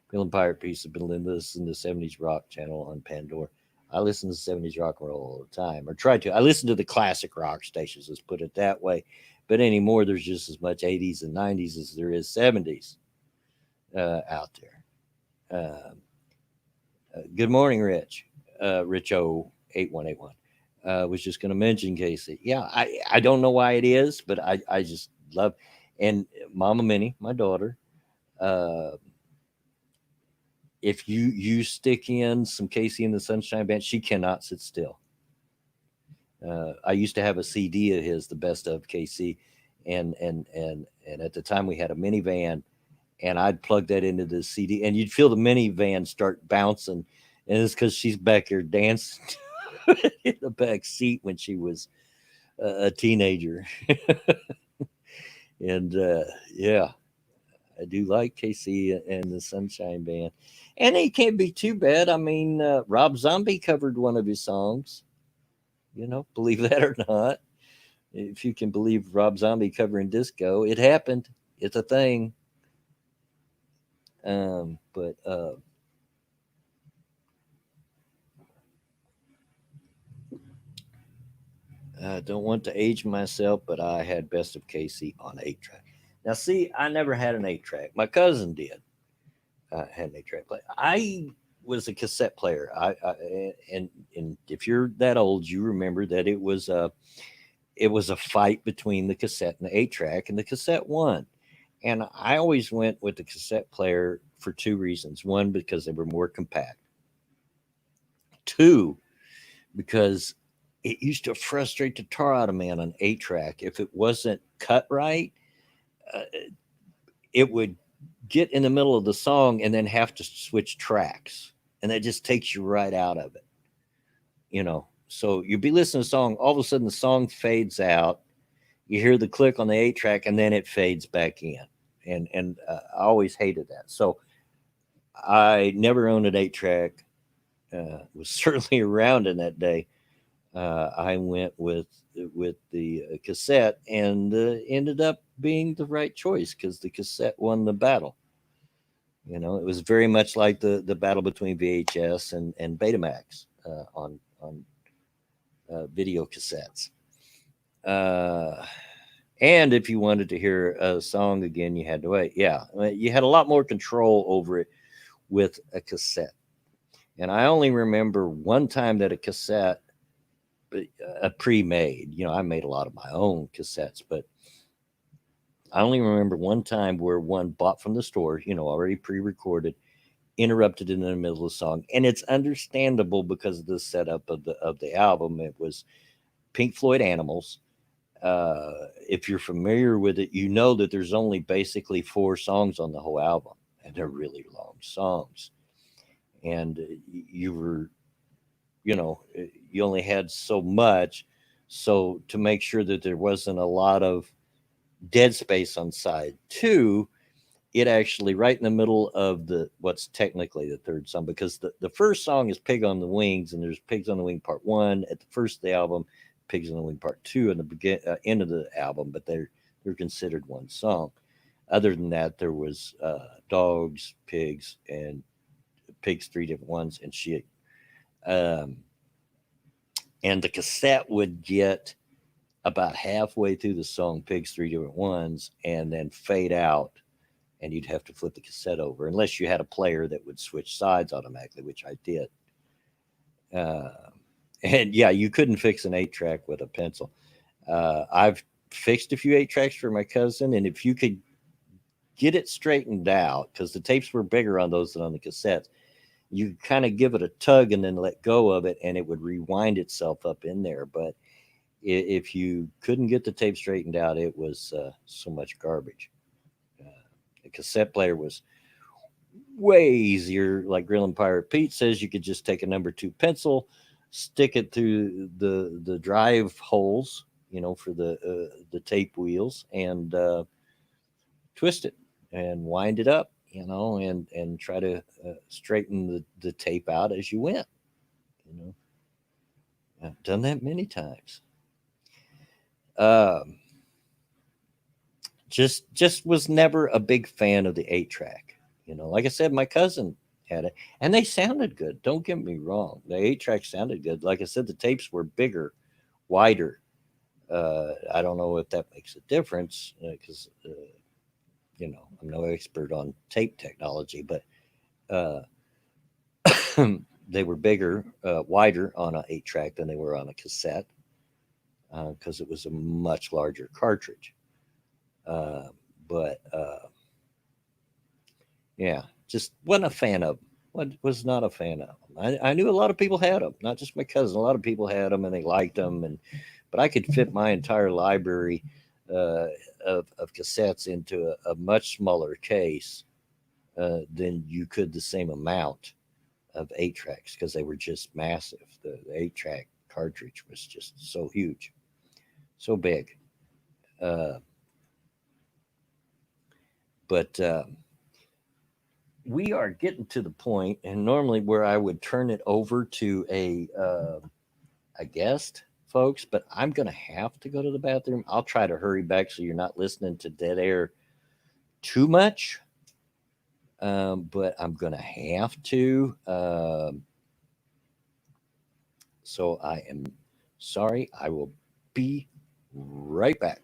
Bill and Pirate Piece have been listening to '70s rock channel on Pandora. I listen to '70s rock and roll all the time, or try to. I listen to the classic rock stations. Let's put it that way. But anymore, there's just as much '80s and '90s as there is '70s out there. Good morning, Rich. Rich O 8181. Was just going to mention Casey. Yeah, I don't know why it is, but I just love. And Mama Minnie, my daughter, uh, if you stick in some Casey and the Sunshine Band, she cannot sit still. I used to have a CD of his, the best of KC, and at the time we had a minivan, and I'd plug that into the CD, and you'd feel the minivan start bouncing, and it's because she's back here dancing in the back seat when she was a teenager. And yeah, I do like KC and the Sunshine Band, and he can't be too bad. I mean, Rob Zombie covered one of his songs. Believe that or not, if you can believe Rob Zombie covering disco, it happened. It's a thing. But I don't want to age myself, but I had Best of Casey on 8 track. Now, see, I never had an 8 track. My cousin did. Had an 8 track player. I was a cassette player. And if you're that old, you remember that it was a fight between the cassette and the 8 track, and the cassette won. And I always went with the cassette player for two reasons. One, because they were more compact. Two, because it used to frustrate the tar out of me on an 8 track. If it wasn't cut right, uh, it would get in the middle of the song and then have to switch tracks. And that just takes you right out of it. So you'd be listening to a song, all of a sudden the song fades out. You hear the click on the 8 track, and then it fades back in. And I always hated that. So I never owned an 8 track. Was certainly around in that day. I went with the cassette, and ended up being the right choice because the cassette won the battle. It was very much like the battle between VHS and Betamax on video cassettes. Uh, and if you wanted to hear a song again, you had to wait. Yeah, you had a lot more control over it with a cassette. And I only remember one time that a cassette, a pre-made, I made a lot of my own cassettes, but I only remember one time where one bought from the store, already pre-recorded, interrupted in the middle of the song, and it's understandable because of the setup of the album. It was Pink Floyd Animals. If you're familiar with it, you know that there's only basically 4 songs on the whole album, and they're really long songs. And you were, you only had so much. So to make sure that there wasn't a lot of dead space on side two, it actually right in the middle of what's technically the third song, because the first song is Pig on the Wings, and there's Pigs on the Wing Part 1 at the first of the album, Pigs in the Wind Part 2 in the end of the album, but they're considered one song. Other than that, there was Dogs, Pigs, and Pigs, three different ones, and Shit. Um, and the cassette would get about halfway through the song Pigs, three different ones, and then fade out, and you'd have to flip the cassette over unless you had a player that would switch sides automatically, which I did. uh, and yeah, you couldn't fix an 8-track with a pencil. I've fixed a few 8-tracks for my cousin, and if you could get it straightened out, because the tapes were bigger on those than on the cassettes, you kind of give it a tug and then let go of it, and it would rewind itself up in there. But if you couldn't get the tape straightened out, it was so much garbage. Uh, the cassette player was way easier. Like Grilling Pirate Pete says, you could just take a number 2 pencil, stick it through the drive holes, for the tape wheels, and twist it and wind it up, and try to straighten the tape out as you went. You know, I've done that many times. Um, just was never a big fan of the 8-track. Like I said, my cousin had it, and they sounded good. Don't get me wrong; the 8-track sounded good. Like I said, the tapes were bigger, wider. I don't know if that makes a difference because I'm no expert on tape technology, but uh, they were bigger, wider on an 8-track than they were on a cassette because it was a much larger cartridge. Uh, but yeah, just wasn't a fan of them. Was not a fan of them. I knew a lot of people had them, not just my cousin. A lot of people had them and they liked them, but I could fit my entire library uh, of cassettes into a much smaller case than you could the same amount of 8-tracks because they were just massive. The 8-track cartridge was just so huge, so big. Uh, but we are getting to the point, and normally where I would turn it over to a guest, folks, but I'm gonna have to go to the bathroom. I'll try to hurry back so you're not listening to dead air too much. But I'm gonna have to. So I am sorry. I will be right back.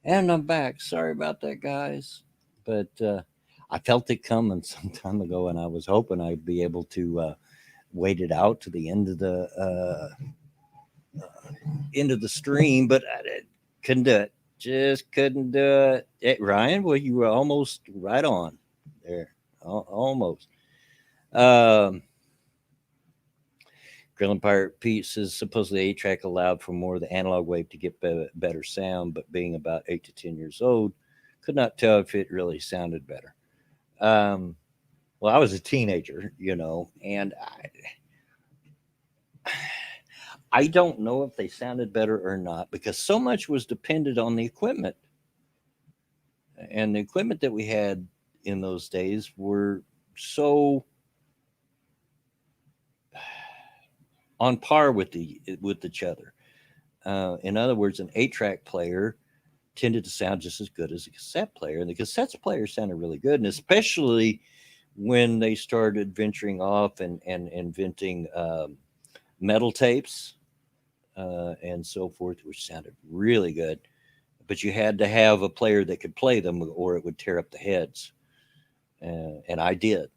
And I'm back. Sorry about that, guys. But I felt it coming some time ago, and I was hoping I'd be able to waited out to the end of the stream, but I couldn't do it. Just couldn't do it. Ryan, well, you were almost right on there, almost. Um, Grilling Pirate Pete says supposedly 8-track allowed for more of the analog wave to get better sound, but being about 8 to 10 years old, could not tell if it really sounded better. Well, I was a teenager, and I don't know if they sounded better or not because so much was dependent on the equipment. And the equipment that we had in those days were so on par with each other. In other words, an 8-track player tended to sound just as good as a cassette player, and the cassette player sounded really good, and especially when they started venturing off and inventing metal tapes and so forth, which sounded really good. But you had to have a player that could play them, or it would tear up the heads, and I did.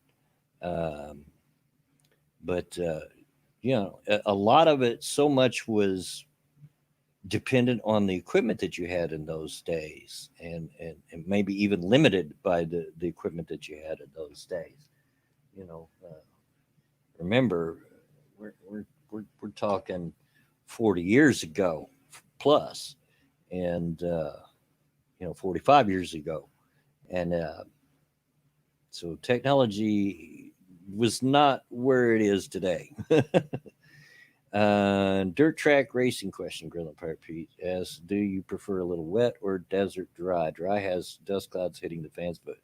Um, but a lot of it, so much was dependent on the equipment that you had in those days, and maybe even limited by the equipment that you had in those days. Remember, we're talking 40 years ago plus, and 45 years ago, and so technology was not where it is today. Dirt track racing question, Grilling Pirate Pete asks, do you prefer a little wet or desert dry? Dry has dust clouds hitting the fans, but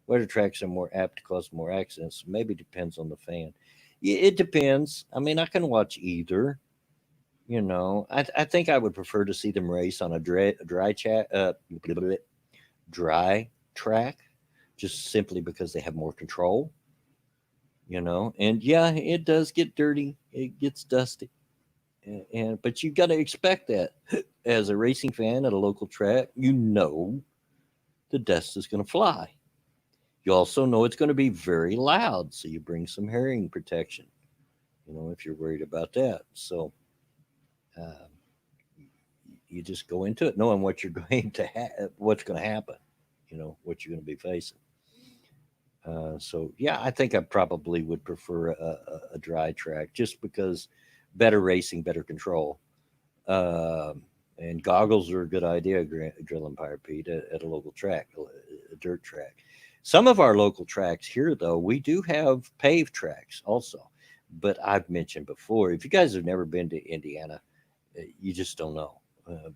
wetter tracks are more apt to cause more accidents. Maybe depends on the fan. Yeah, it depends. I mean, I can watch either. I think I would prefer to see them race on a dry track, just simply because they have more control. And yeah, it does get dirty. It gets dusty. But you got to expect that as a racing fan at a local track. The dust is going to fly. You also know it's going to be very loud, so you bring some hearing protection. If you're worried about that, so uh, you just go into it knowing what you're what's going to happen. What you're going to be facing. So yeah, I think I probably would prefer a dry track just because better racing, better control. And goggles are a good idea, Drill Empire Pete, at a local track, a dirt track. Some of our local tracks here, though, we do have paved tracks also. But I've mentioned before, if you guys have never been to Indiana, you just don't know.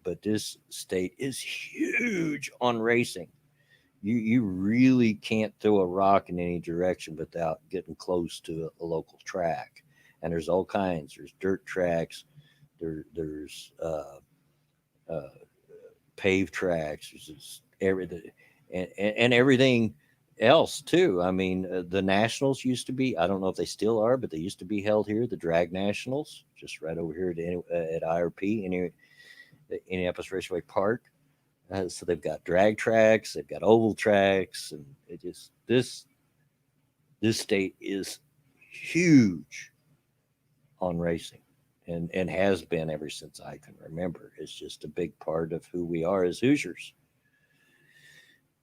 But this state is huge on racing. You really can't throw a rock in any direction without getting close to a local track. And there's all kinds. There's dirt tracks. There's uh, paved tracks. There's just everything, and everything else too. I mean, the nationals used to be. I don't know if they still are, but they used to be held here. The drag nationals, just right over here at IRP, Indianapolis Raceway Park. So they've got drag tracks, they've got oval tracks, and it just this state is huge on racing, and has been ever since I can remember. It's just a big part of who we are as Hoosiers,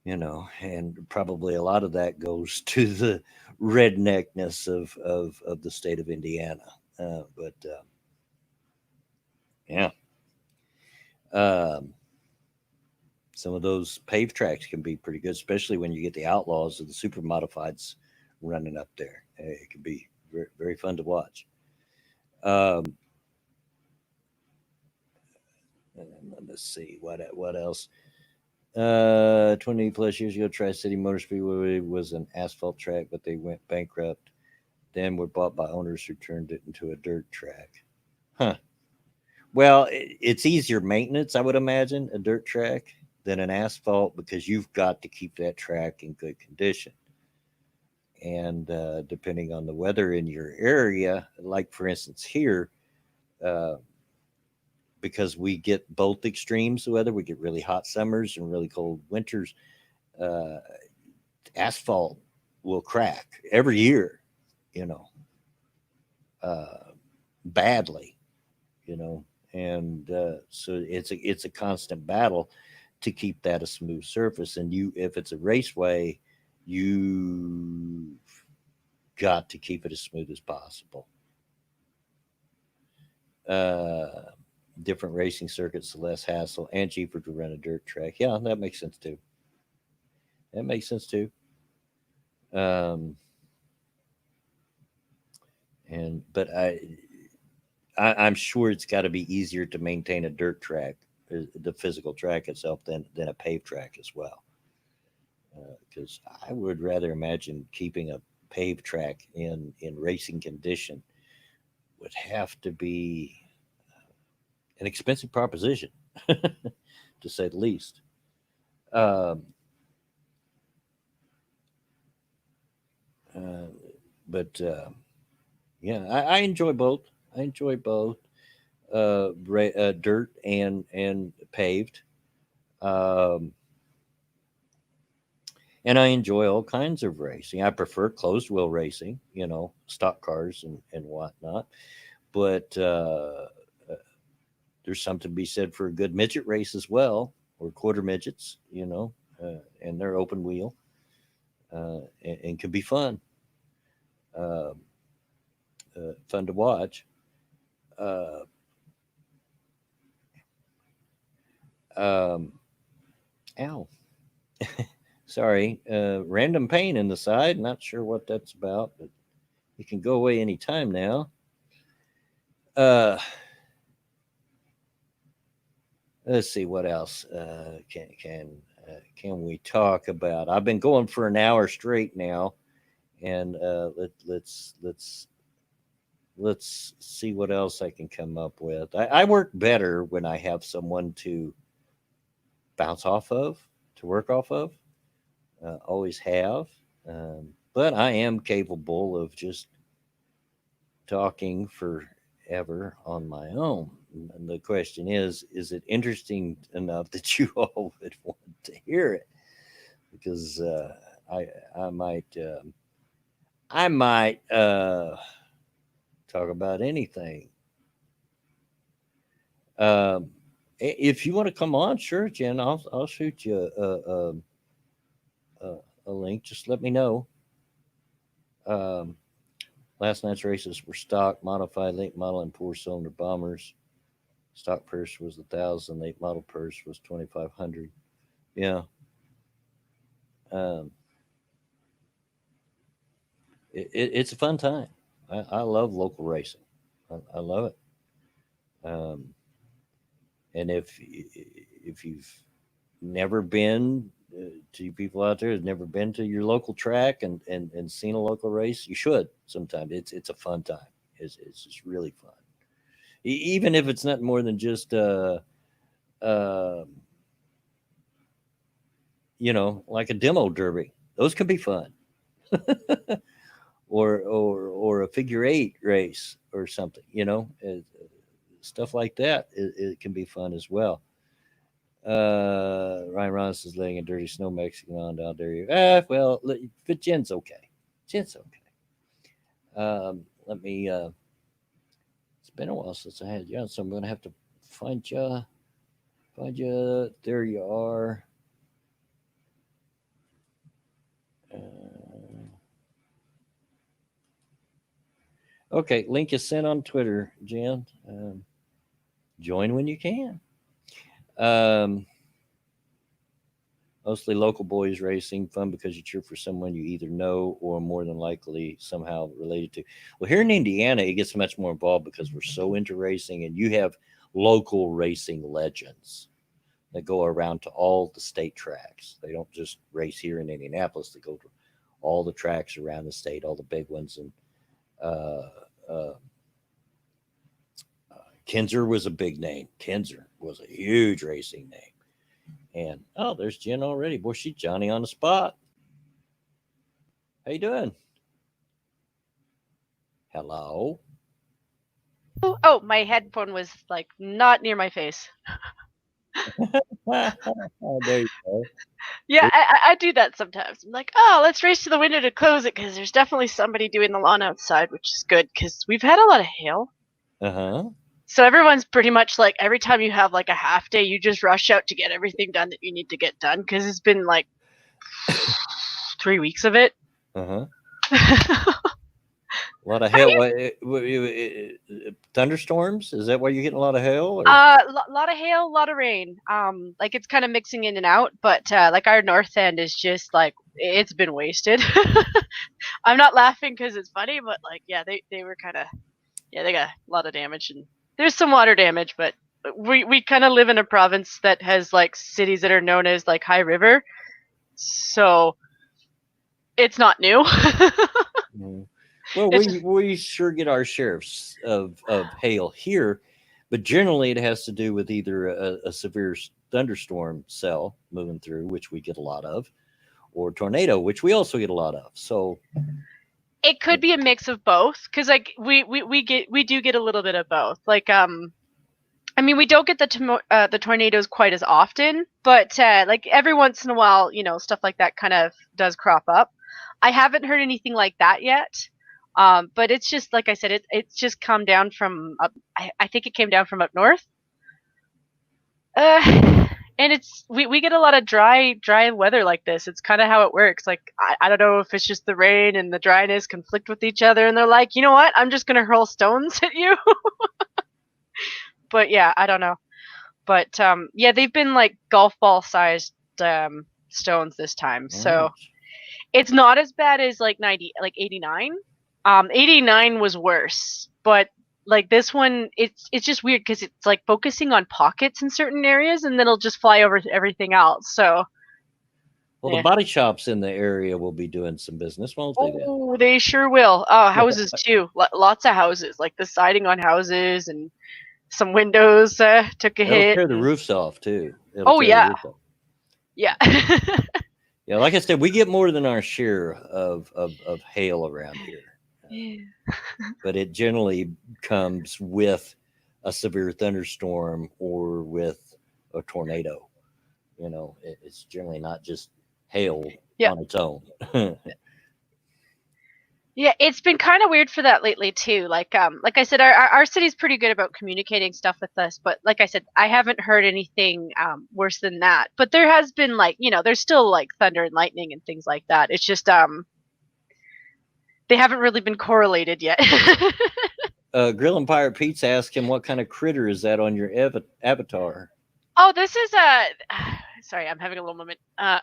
and probably a lot of that goes to the redneckness of the state of Indiana. But yeah. Um, some of those paved tracks can be pretty good, especially when you get the outlaws or the super modifieds running up there. It can be very, very fun to watch. Um, let's see what else. 20 plus years ago, Tri City Motor Speedway was an asphalt track, but they went bankrupt. Then were bought by owners who turned it into a dirt track. Huh. Well, it's easier maintenance, I would imagine, a dirt track than an asphalt because you've got to keep that track in good condition. And depending on the weather in your area, like for instance here, uh, because we get both extremes of weather, we get really hot summers and really cold winters. Uh, Asphalt will crack every year, you know. badly, and so it's a constant battle to keep that a smooth surface. And if it's a raceway, you got to keep it as smooth as possible. Uh, Different racing circuits, less hassle and cheaper to run a dirt track. Yeah, that makes sense too. That makes sense too. Um, and but I'm sure it's got to be easier to maintain a dirt track, the physical track itself, than a paved track as well. Because I would rather imagine keeping a paved track in racing condition would have to be an expensive proposition, to say the least. Um, uh, but yeah, I enjoy both. I enjoy both, dirt and paved. Um, and I enjoy all kinds of racing. I prefer closed wheel racing, stock cars and whatnot. But there's something to be said for a good midget race as well, or quarter midgets, and they're open wheel, and can be fun, uh, fun to watch. Uh, um, Ow. Sorry. Random pain in the side. Not sure what that's about, but it can go away anytime now. Uh, let's see what else can we talk about. I've been going for an hour straight now, and let's see what else I can come up with. I work better when I have someone to bounce off of, to work off of. Always have, but I am capable of just talking forever on my own. And the question is it interesting enough that you all would want to hear it? Because I I might I might talk about anything. Um, if you want to come on, sure, Jen, I'll shoot you a, a link. Just let me know. Um, Last night's races were stock, modified, late model, and four cylinder bombers. Stock purse was 1,000. Late model purse was 2,500. Yeah, um, it's a fun time. I love local racing. I love it. Um, and if you've never been, to you people out there, has never been to your local track and seen a local race, you should sometime. It's a fun time. It's just really fun. Even if it's not more than just uh, like a demo derby. Those can be fun, or a figure eight race or something. Stuff like that. It can be fun as well. Ryan Ross is laying a dirty snow Mexican on down there. Well, but Jen's okay. Jen's okay. Let me. It's been a while since I had you on, so I'm gonna have to find you. Find you. There you are. Uh, okay, link is sent on Twitter, Jen. Join when you can. Um, Mostly local boys racing, fun because you cheer for someone you either know or more than likely somehow related to. Well, here in Indiana, it gets much more involved because we're so into racing, and you have local racing legends that go around to all the state tracks. They don't just race here in Indianapolis; they go to all the tracks around the state, all the big ones. And uh, uh, Kinzer was a big name. Kinzer was a huge racing name. And oh, there's Jen already. Boy, she's Johnny on the spot. How you doing? Hello. Oh, my headphone was like not near my face. There you go. Yeah, I do that sometimes. I'm like, oh, let's race to the window to close it because there's definitely somebody doing the lawn outside, which is good because we've had a lot of hail. Uh-huh. So everyone's pretty much like every time you have like a half day, you just rush out to get everything done that you need to get done because it's been like 3 weeks of it. Uh-huh. A A lot of hail. Thunderstorms? Is that why you're getting a lot of hail? Or lot of hail, a lot of rain. Like it's kind of mixing in and out, but like our north end is just like it's been wasted. I'm not laughing because it's funny, but like yeah, they were kind of yeah, they got a lot of damage and there's some water damage, but we kind of live in a province that has like cities that are known as like high river, so it's not new. Mm. Well, It's we sure get our share of hail here, but generally it has to do with either a severe thunderstorm cell moving through, which we get a lot of, or tornado, which we also get a lot of. So, it could be a mix of both because like we do get a little bit of both. Like I mean, we don't get the tornadoes quite as often, but like every once in a while, you know, stuff like that kind of does crop up. I haven't heard anything like that yet, but it's just like I said, it's just come down from up. I think it came down from up north, and it's we get a lot of dry weather like this. It's kind of how it works. Like I don't know if it's just the rain and the dryness conflict with each other, and they're like, you know what, I'm just gonna hurl stones at you. But yeah, I don't know. But yeah, they've been like golf ball sized stones this time, so ouch. it's not as bad as like 90, like 89. 89 was worse, but like this one, it's just weird because it's like focusing on pockets in certain areas, and then it'll just fly over everything else. So Well, the yeah. body shops in the area will be doing some business, won't they? Then Oh, they sure will. Oh, houses too. Lots of houses, like the siding on houses and some windows took a that'll hit. tear the roofs off too. It'll Oh tear the yeah, roof off. yeah. Yeah, like I said, we get more than our share of hail around here, but it generally comes with a severe thunderstorm or with a tornado. It's generally not just hail Yeah. on its own. Yeah, it's been kind of weird for that lately too. Like I said, our city's pretty good about communicating stuff with us, but like I said, I haven't heard anything worse than that. But there has been like, you know, there's still like thunder and lightning and things like that. It's just they haven't really been correlated yet. Grill and Pirate Pete's asked him what kind of critter is that on your avatar. Oh, this is sorry, I'm having a little moment. God,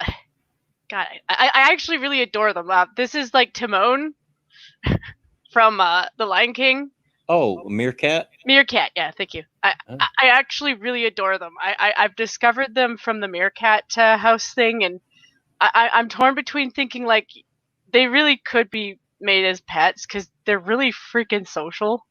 I actually really adore them. This is like Timon from The Lion King. Oh, a meerkat. Meerkat, yeah, thank you. Oh, I actually really adore them. I've discovered them from the Meerkat house thing, and I'm torn between thinking like they really could be made as pets because they're really freaking social.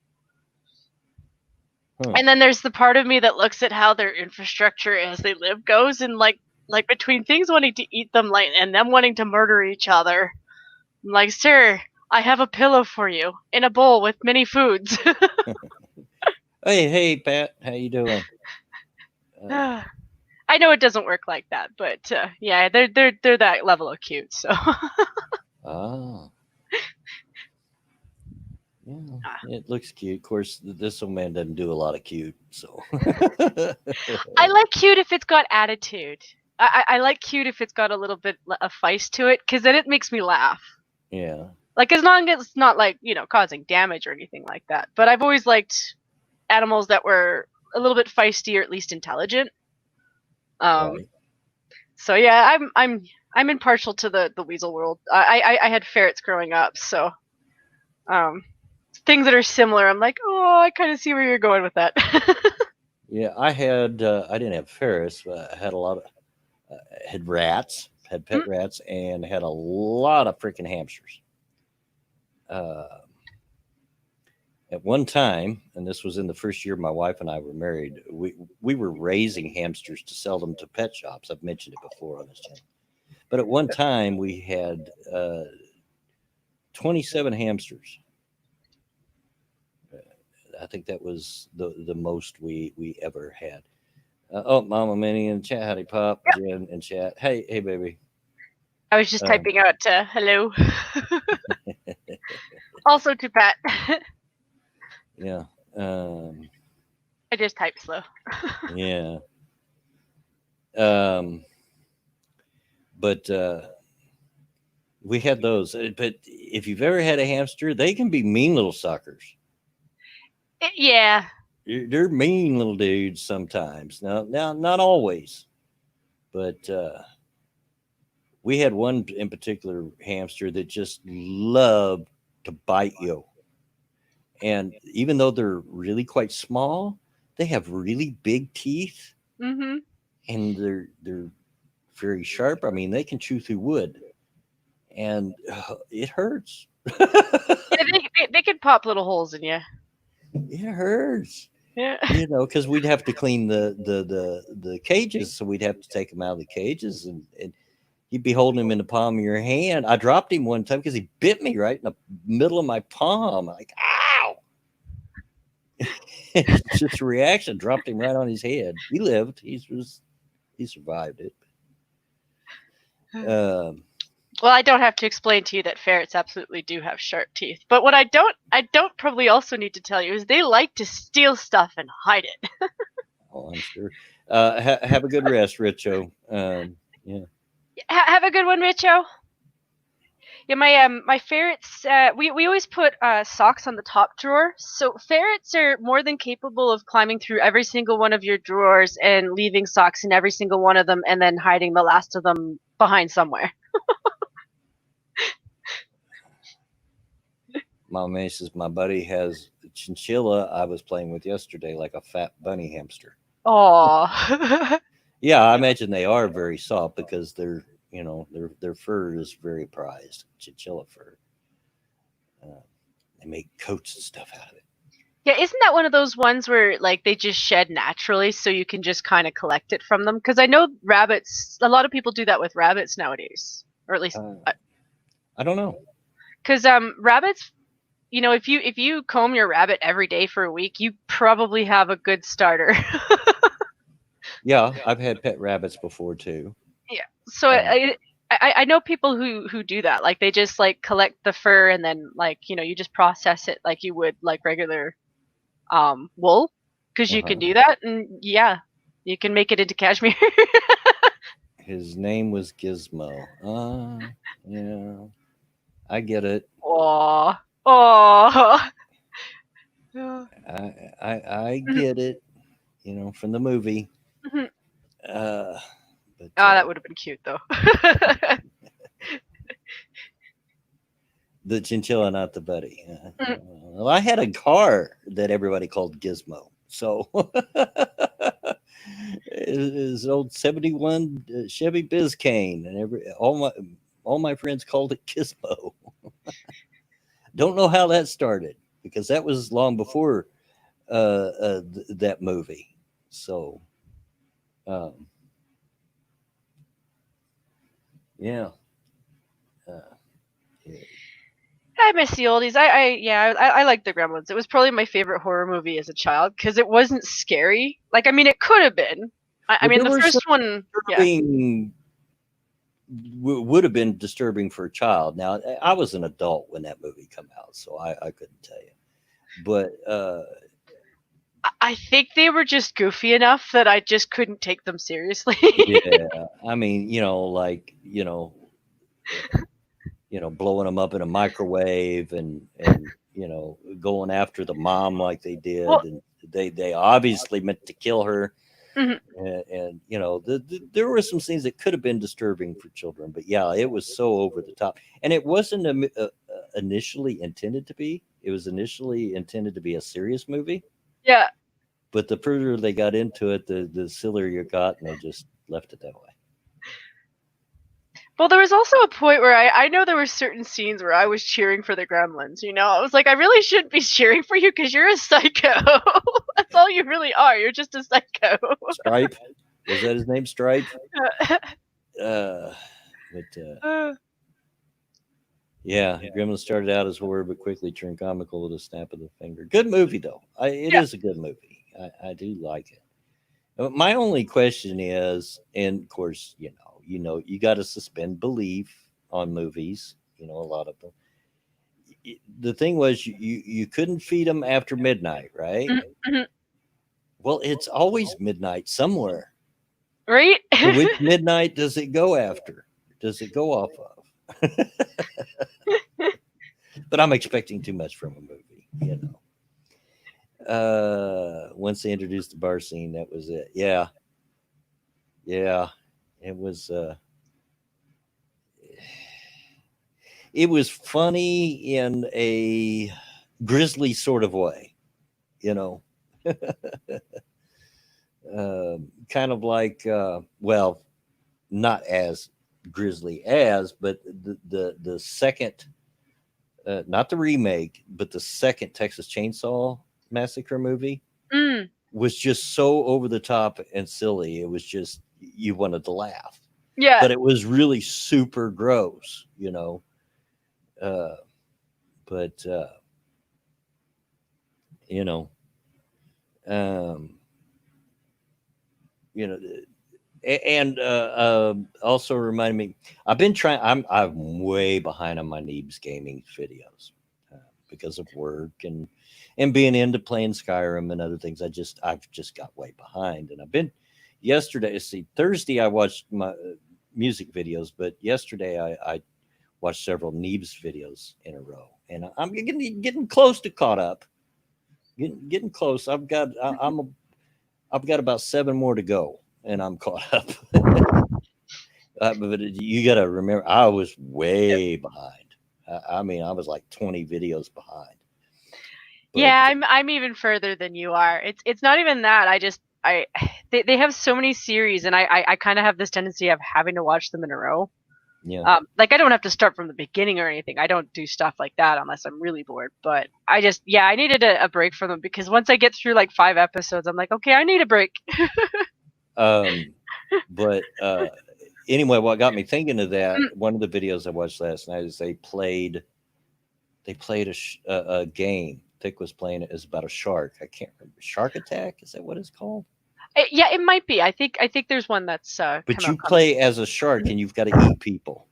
huh. And then there's the part of me that looks at how their infrastructure as they live goes, and like between things wanting to eat them like and them wanting to murder each other. I'm like, sir, I have a pillow for you in a bowl with many foods. Hey, Pat, how you doing? I know it doesn't work like that, but yeah, they're that level of cute. So Ah, yeah, it looks cute. Of course, this old man doesn't do a lot of cute, so. I like cute if it's got attitude. I like cute if it's got a little bit of feist to it, because then it makes me laugh. Yeah. Like as long as it's not like causing damage or anything like that. But I've always liked animals that were a little bit feisty or at least intelligent. Um, Right. so yeah, I'm impartial to the weasel world. I had ferrets growing up, so um, things that are similar. I'm like, oh, I kind of see where you're going with that. Yeah, I didn't have ferrets, but I had a lot of had rats, had pet rats, and had a lot of freaking hamsters. Uh, at one time, and this was in the first year my wife and I were married, we were raising hamsters to sell them to pet shops. I've mentioned it before on this channel. But at one time, we had 27 hamsters. I think that was the most we ever had. Oh, Mama Minnie in chat. Howdy, Pop. Yep. Jen in chat. Hey, baby. I was just Um, typing out hello. Also to Pat. yeah. Um, I just type slow. yeah. Um, but we had those. But if you've ever had a hamster, they can be mean little suckers. Yeah. They're mean little dudes sometimes. Now, not always, but we had one in particular hamster that just loved to bite you. And even though they're really quite small, they have really big teeth, Mhm. and they're very sharp. I mean, they can chew through wood, and it hurts. Yeah, they could pop little holes in you. It hurts. Yeah. Because we'd have to clean the cages, so we'd have to take them out of the cages, and you'd be holding him in the palm of your hand. I dropped him one time because he bit me right in the middle of my palm. Like, ow! It's just a reaction. Dropped him right on his head. He lived. He survived it. Um, Well, I don't have to explain to you that ferrets absolutely do have sharp teeth. But what I don't probably also need to tell you is they like to steal stuff and hide it. oh, I'm sure. Have a good rest, Richo. Yeah. Have a good one, Richo. Yeah, my ferrets. We always put socks on the top drawer. So ferrets are more than capable of climbing through every single one of your drawers and leaving socks in every single one of them, and then hiding the last of them behind somewhere. Mama May says my buddy has a chinchilla I was playing with yesterday, like a fat bunny hamster. Oh. Yeah, I imagine they are very soft because their fur is very prized. Chinchilla fur. Uh, they make coats and stuff out of it. Yeah, isn't that one of those ones where like they just shed naturally, so you can just kind of collect it from them? Because I know rabbits. A lot of people do that with rabbits nowadays, or at least Uh, I don't know. because rabbits. If you comb your rabbit every day for a week, you probably have a good starter. Yeah, I've had pet rabbits before too. Yeah. So Uh, I know people who do that. Like they just like collect the fur and then like you just process it like you would like regular wool because you can uh-huh. do that and yeah, you can make it into cashmere. His name was Gizmo. Yeah, I get it. Oh, oh. I get it. From the movie. Oh, Uh, but that would have been cute though. the chinchilla, not the buddy. Well, I had a car that everybody called Gizmo. So his old '71 Chevy Biscayne, and all my friends called it Gizmo. Don't know how that started because that was long before that movie. So um, yeah. Uh, yeah. I miss the oldies. I like the Gremlins. It was probably my favorite horror movie as a child because it wasn't scary. Like I mean, it could have been. I Well, mean, there the were some first one, yeah. disturbing would have been disturbing for a child. Now, I was an adult when that movie come out, so I couldn't tell you. But I think they were just goofy enough that I just couldn't take them seriously. yeah, I mean, like blowing them up in a microwave and going after the mom like they Well, did, and they obviously meant to kill her. mhm. And there were some scenes that could have been disturbing for children, but yeah, it was so over the top, and it wasn't initially intended to be. It was initially intended to be a serious movie, Yeah. but the further they got into it, the sillier you got, and they just left it that way. Well, there was also a point where I know there were certain scenes where I was cheering for the Gremlins. I was like, I really shouldn't be cheering for you because you're a psycho. That's all you really are. You're just a psycho. Stripe, was that his name? Stripe. Uh, but yeah, Gremlins started out as horror, but quickly turned comical with a snap of the finger. Good movie, though. It Yeah. is a good movie. I do like it. My only question is, and of course, you got to suspend belief on movies. A lot of them. The thing was, you couldn't feed them after midnight, right? Mhm. Well, it's always midnight somewhere. Right? So which midnight does it go after? Does it go off of? But I'm expecting too much from a movie. Once they introduced the bar scene, that was it. Yeah, yeah, it was. It was funny in a grisly sort of way, you know, kind of like, well, not as grisly as, but the second, not the remake, but the second Texas Chainsaw Massacre movie Mm, was just so over the top and silly. It was just you wanted to laugh, yeah. but it was really super gross. Uh, but you know, um, you know, and also remind me, I've been trying. I'm way behind on my Neebs gaming videos because of work and being into playing Skyrim and other things. I've just got way behind, and I've been yesterday. See, Thursday I watched my music videos, but yesterday I watched several Neebs videos in a row, and I'm getting close to caught up. Getting close. I've got about seven more to go, and I'm caught up. But you got to remember, I was way behind. I mean, I was like 20 videos behind. Yeah, But I'm even further than you are. It's not even that. I just I they have so many series, and I kind of have this tendency of having to watch them in a row. yeah, Like I don't have to start from the beginning or anything. I don't do stuff like that unless I'm really bored. But I just yeah, I needed a break from them because once I get through like 5 episodes, I'm like, okay, I need a break. um, but anyway, what got me thinking of that? Mm, One of the videos I watched last night is they played a game. Thick was playing it. Is about a shark. I can't remember. Shark Attack, is that what it's called? yeah, it might be. I think there's one that's come But out you coming. play as a shark and you've got to eat people.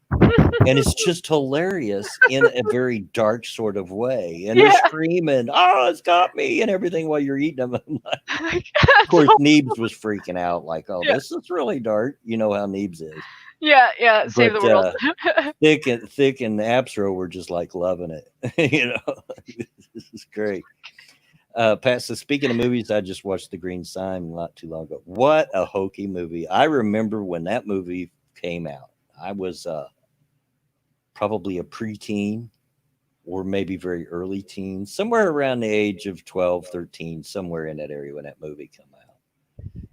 And it's just hilarious in a very dark sort of way. And they're Yeah. screaming, "Oh, it's got me!" and everything while you're eating them. Of That's course, all- Neebs was freaking out, like, "Oh, yeah. this is really dark." You know how Neebs is. Yeah, yeah, save the But world. Thick and Apsro were just like loving it. This is great. Pat, so speaking of movies, I just watched The Green Sign not too long ago. What a hokey movie! I remember when that movie came out. I was probably a preteen or maybe very early teens, somewhere around the age of 12, 13, somewhere in that area when that movie came out.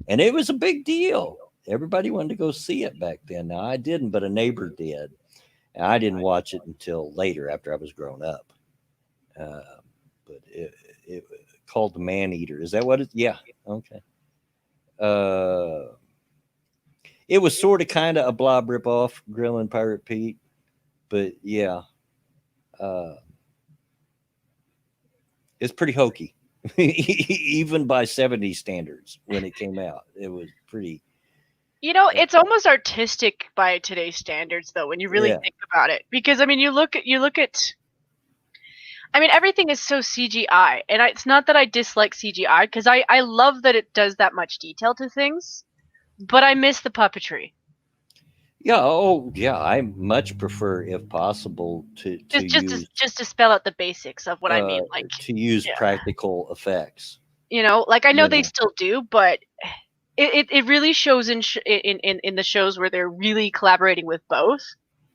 And it was a big deal. Everybody wanted to go see it back then. Now I didn't, but a neighbor did. And I didn't watch it until later after I was grown up. Uh, but it called the Maneater. Is that what it? Yeah. Okay. Uh, it was sort of kind of a Blob ripoff, Grilling Pirate Pete. But yeah, uh, it's pretty hokey. Even by 70 standards when it came out. It was pretty, uh, It's almost artistic by today's standards though when you really yeah. think about it. Because I mean, you look at I mean, everything is so CGI. And it's not that I dislike CGI because I love that it does that much detail to things, but I miss the puppetry. Yeah. Oh, yeah. I much prefer, if possible, to Just to spell out the basics of what I mean. Like, use yeah. practical effects. Like I know You they know, still do, but it really shows in the shows where they're really collaborating with both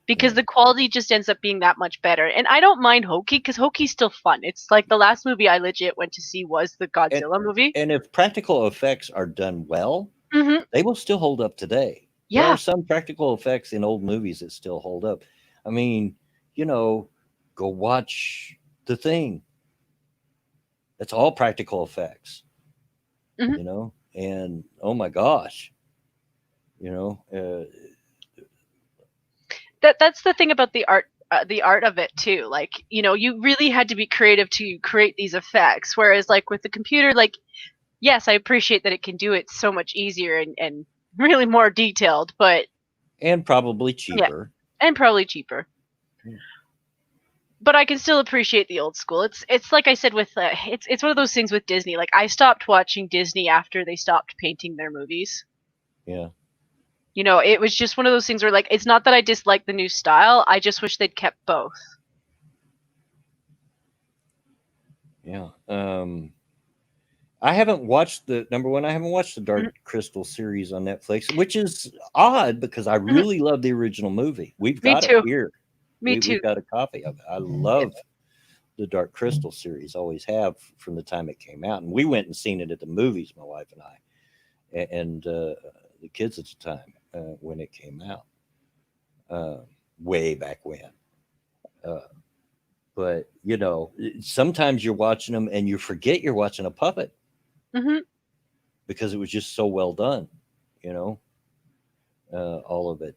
because yeah. the quality just ends up being that much better. And I don't mind hokey because hokey's still fun. It's like the last movie I legit went to see was the And Godzilla movie. and if practical effects are done well, Hmm. they will still hold up today. There are Yeah. some practical effects in old movies that still hold up. I mean, you know, go watch The Thing. It's all practical effects. Hmm. And oh my gosh, That's the thing about the art of it too. Like, you really had to be creative to create these effects, whereas like with the computer, like yes, I appreciate that it can do it so much easier and really more detailed, but And probably yeah, cheaper. and probably cheaper. Yeah. But I can still appreciate the old school. It's like I said with it's one of those things with Disney. Like I stopped watching Disney after they stopped painting their movies. Yeah. You know, it was just one of those things where like it's not that I dislike the new style. I just wish they'd kept both. Yeah. I haven't watched the number one. I haven't watched the Dark Mhm, Crystal series on Netflix, which is odd because I mhm. really love the original movie. We've Me got it too. here. Me too. We've got a copy of it. I Yeah. love the Dark Crystal series. Always have from the time it came out, and we went and seen it at the movies. My wife and I, and the kids at the time when it came out, uh, way back when. Uh, but sometimes you're watching them and you forget you're watching a puppet Hmm. because it was just so well done. You know, all of it.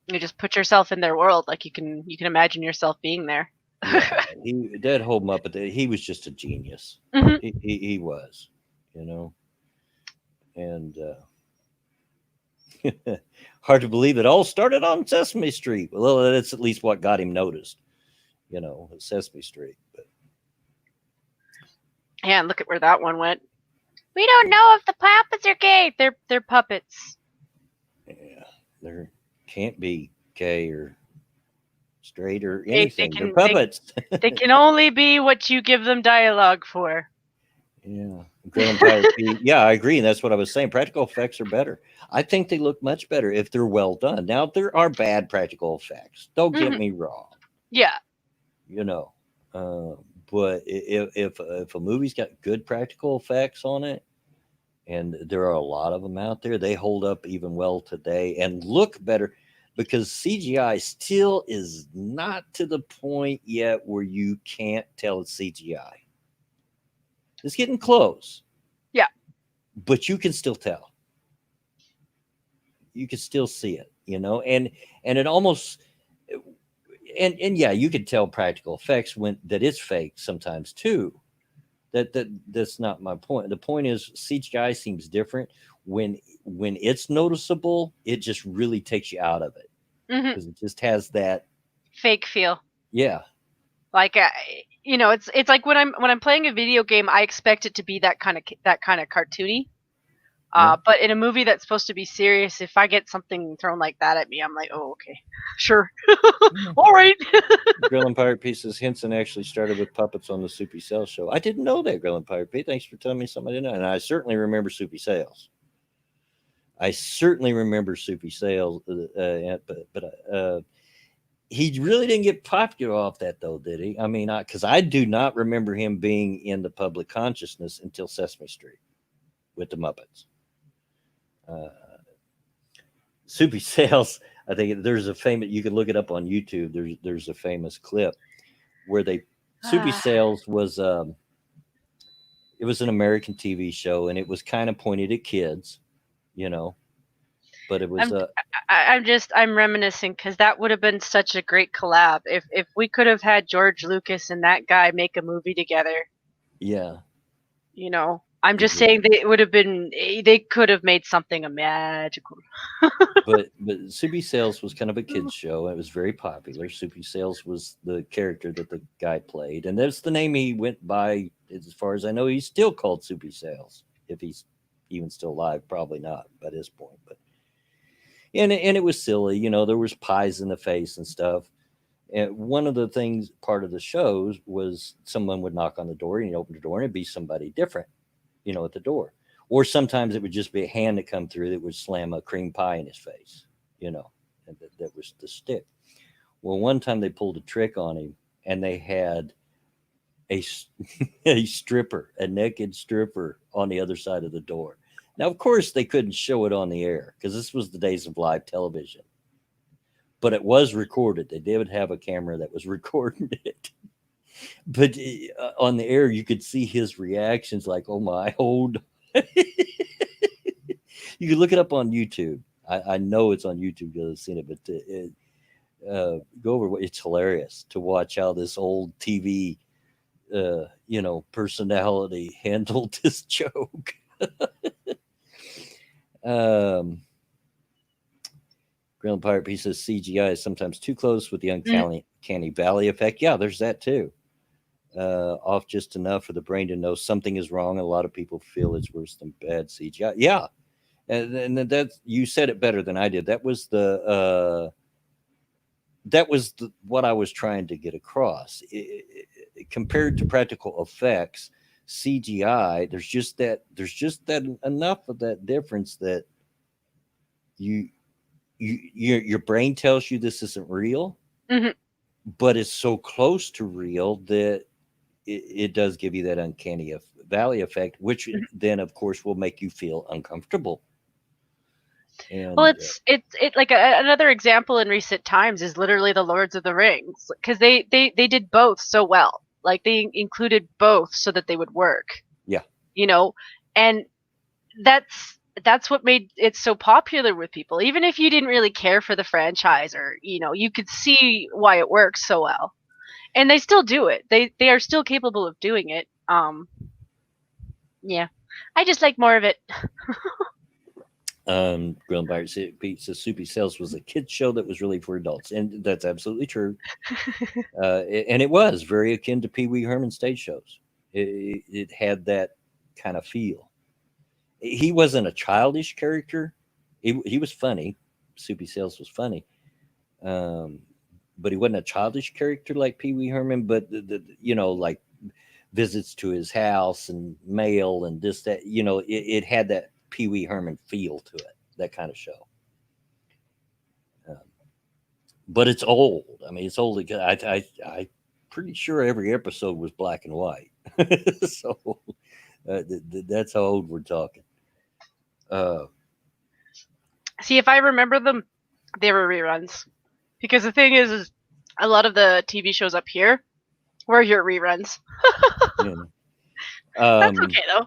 You just put yourself in their world, like you can imagine yourself being there. Yeah, that whole Muppet. He was just a genius. Hmm. He was, you know, and hard to believe it all started on Sesame Street. Well, that's at least what got him noticed. Sesame Street. But Yeah, and look at where that one went. We don't know if the puppets are gay. They're puppets. yeah, there can't be gay or straight or They anything. They're can puppets. they can only be what you give them dialogue for. Yeah, Grandpa Pete. Yeah, I agree. And that's what I was saying. Practical effects are better. I think they look much better if they're well done. Now, there are bad practical effects. Don't get Hmm. me wrong. Yeah. You know, uh, but if a movie's got good practical effects on it, and there are a lot of them out there, they hold up even well today and look better because CGI still is not to the point yet where you can't tell it's CGI. It's getting close, Yeah. but you can still tell. You can still see it, and it almost and yeah, you can tell practical effects when that it's fake sometimes too. That's not my point. The point is CGI seems different when it's noticeable. It just really takes you out of it Hmm. because it just has that. Fake feel. Yeah, Like it's like when I'm playing a video game, I expect it to be that kind of cartoony. yeah. But in a movie that's supposed to be serious, if I get something thrown like that at me, I'm like, oh, okay, sure, Yeah. all right. Grilling Pirate Pieces. Henson actually started with puppets on the Soupy Sales show. I didn't know that, Grilling Pirate Pete. Thanks for telling me something I didn't know. And I certainly remember Soupy Sales. I certainly remember Soupy Sales, but he really didn't get popular off that, though, did he? I mean, because I do not remember him being in the public consciousness until Sesame Street with the Muppets. Uh, Soupy Sales, I think there's a famous. You can look it up on YouTube. There's a famous clip where Soupy Ah, Sales was it was an American TV show, and it was kind of pointed at kids, you know, but it was I'm I'm reminiscing because that would have been such a great collab if we could have had George Lucas and that guy make a movie together. yeah. I'm It just was, saying they would have been they could have made something magical. but Soupy Sales was kind of a kids show. And it was very popular. Soupy Sales was the character that the guy played, and that's the name he went by. As far as I know, he's still called Soupy Sales. If he's even still alive, probably not by this point. But and it was silly, there was pies in the face and stuff. And one of the things, part of the shows, was someone would knock on the door and you open the door and it'd be somebody different, at the door. Or sometimes it would just be a hand that come through that would slam a cream pie in his face, and that was the stick. Well, one time they pulled a trick on him and they had a, a stripper, a naked stripper on the other side of the door. Now, of course, they couldn't show it on the air because this was the days of live television, but it was recorded. They did have a camera that was recording it. But on the air, you could see his reactions like, oh my, hold. You can look it up on YouTube. I know it's on YouTube because I've seen it, but go over it's hilarious to watch how this old TV personality handled this joke. um, Grilled Pirate P says CGI is sometimes too close with the Mhm. uncanny valley effect. Yeah, there's that too. Off just enough for the brain to know something is wrong. A lot of people feel it's worse than bad CGI. Yeah, and that you said it better than I did. What I was trying to get across. Compared to practical effects, CGI, there's just that enough of that difference that you your brain tells you this isn't real, Mhm. but it's so close to real that it does give you that uncanny valley effect, which Mhm. then of course will make you feel uncomfortable. Well, And it's like another example in recent times is literally the Lords of the Rings, because they did both so well. Like they included both so that they would work, yeah, you know, and that's what made it so popular with people. Even if you didn't really care for the franchise, or you could see why it works so well, and they still do it. They are still capable of doing it. Yeah, I just like more of it. Grilled by Pizza Soupy Sales was a kids show that was really for adults, and that's absolutely true. And it was very akin to Pee Wee Herman stage shows. It had that kind of feel. He wasn't a childish character. He was funny. Soupy Sales was funny, um, but he wasn't a childish character like Pee Wee Herman. But like visits to his house and mail and this that. It had that Pee Wee Herman feel to it. That kind of show. Um, but it's old. I mean, it's old. I pretty sure every episode was black and white. So that's how old we're talking. Uh, See, if I remember them, they were reruns. Because the thing is a lot of the TV shows up here were your reruns. you know, That's um, okay though.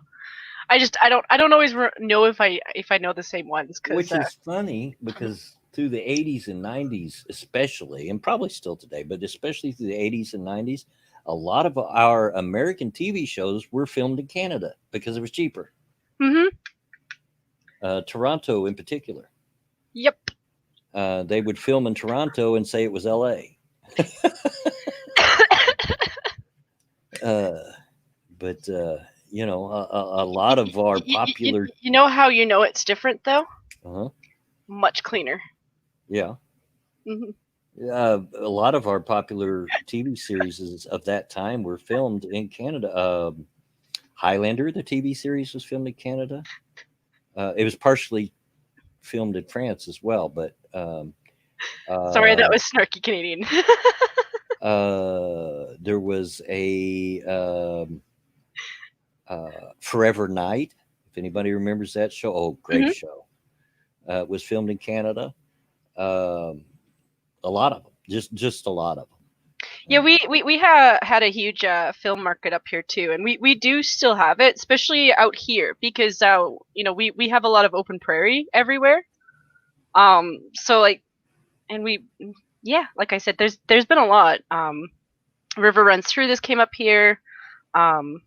I don't always know if I know the same ones, because which is funny because through the 80s and 90s, especially, and probably still today, but especially through the 80s and 90s, a lot of our American TV shows were filmed in Canada because it was cheaper. mhm. Toronto, in particular, Yep. they would film in Toronto and say it was LA. Uh, but a lot of our popular, You know how you know it's different though? uh Much cleaner. yeah, Mhm. a lot of our popular TV series of that time were filmed in Canada. Highlander, the TV series, was filmed in Canada. It was partially filmed in France as well, but Sorry, that uh, was snarky Canadian. there was a Forever Night. If anybody remembers that show, oh, great Mhm. show. Was filmed in Canada. Um, a lot of them, just a lot of Yeah, them. we had a huge film market up here too, and we do still have it, especially out here, because we have a lot of open prairie everywhere. So like, and yeah, like I said, there's been a lot. River Runs Through This came up here. Um,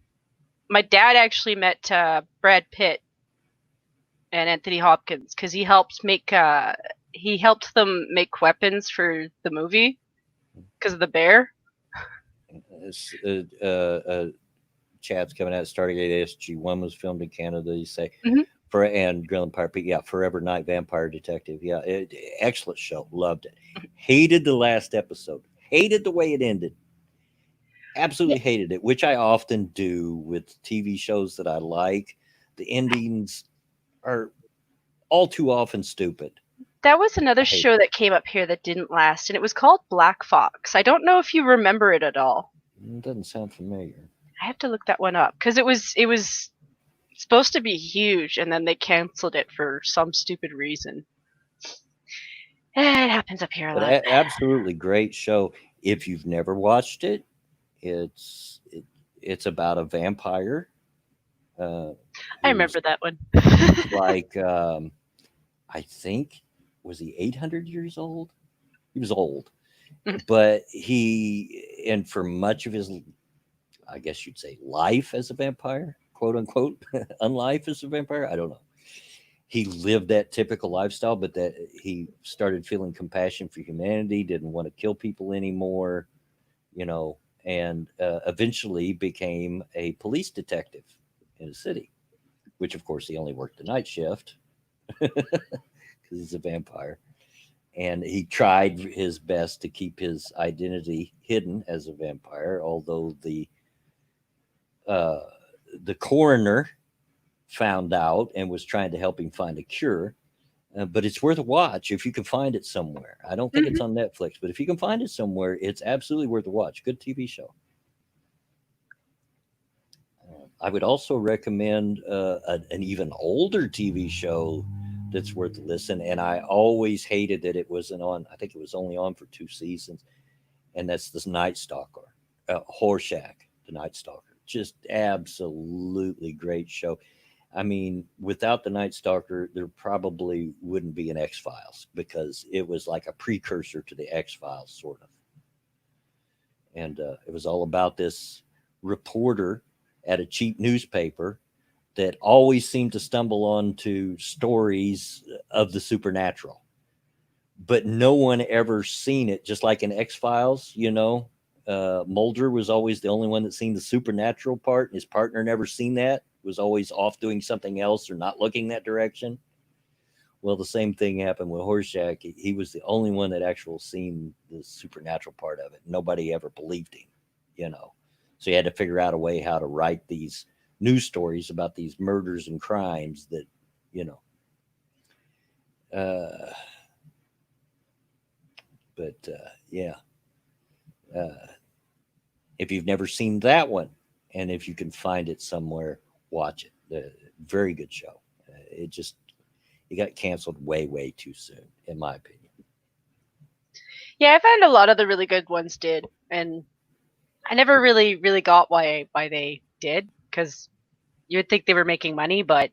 my dad actually met Brad Pitt and Anthony Hopkins because he helped them make weapons for the movie because of the bear. It's, Chat's coming out. Stargate SG-1 was filmed in Canada. You say Hmm. and Grilling Pirate Pete, yeah, Forever Night Vampire Detective, yeah, excellent show, loved it. Hated the last episode, hated the way it ended, Yeah, absolutely hated it, which I often do with TV shows that I like. The endings are all too often stupid. that was another I hate it. show that came up here that didn't last, and it was called Black Fox. I don't know if you remember it at all. It doesn't sound familiar. I have to look that one up because it was supposed to be huge, and then they canceled it for some stupid reason. It happens up here a But lot. absolutely great show. If you've never watched it, it's it, it's about a vampire uh, I who's remember that one. like I think, was he 800 years old? He was old, but he and for much of his I guess you'd say, life as a vampire, quote unquote, unlife as a vampire. I don't know. He lived that typical lifestyle, but that he started feeling compassion for humanity, didn't want to kill people anymore, you know, and eventually became a police detective in a city, which of course he only worked the night shift because he's a vampire. And he tried his best to keep his identity hidden as a vampire, although uh, the coroner found out and was trying to help him find a cure. But it's worth a watch if you can find it somewhere. I don't think Hmm. it's on Netflix, but if you can find it somewhere, it's absolutely worth a watch. Good TV show. I would also recommend an even older TV show that's worth a listen. And I always hated that it wasn't on. I think it was only on for 2 seasons, and that's the Night Stalker, Horshack, the Night Stalker. Just absolutely great show. I mean, without the Night Stalker, there probably wouldn't be an X Files because it was like a precursor to the X Files, sort of. And it was all about this reporter at a cheap newspaper that always seemed to stumble onto stories of the supernatural, but no one ever seen it. Just like in X Files, Mulder was always the only one that seen the supernatural part, and his partner never seen that. Was always off doing something else or not looking that direction. Well, the same thing happened with Horshack. He was the only one that actually seen the supernatural part of it. Nobody ever believed him, you know. So he had to figure out a way how to write these news stories about these murders and crimes that, you know. Uh, yeah, uh, if you've never seen that one, and if you can find it somewhere, watch it. Very good show. It got canceled way, way too soon, in my opinion. Yeah, I found a lot of the really good ones did, and I never really got why they did, because you would think they were making money, but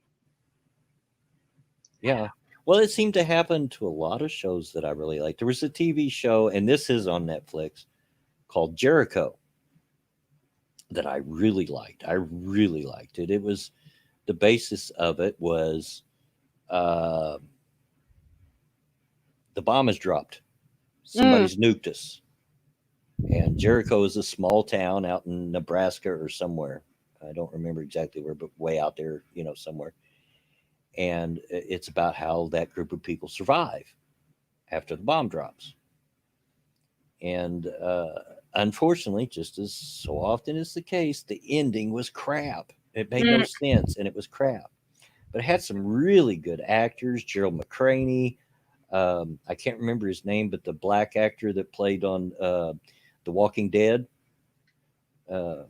Yeah. Well, it seemed to happen to a lot of shows that I really liked. There was a TV show, and this is on Netflix, called Jericho, that I really liked. I really liked it. It was the basis of it was uh, the bomb is dropped. mm, Somebody's nuked us. And Jericho is a small town out in Nebraska or somewhere. I don't remember exactly where, but way out there, somewhere. And it's about how that group of people survive after the bomb drops. And unfortunately, just as so often is the case, the ending was crap. It made no mm, sense, and it was crap. But it had some really good actors. Gerald McCraney. I can't remember his name, but the black actor that played on The Walking Dead, uh,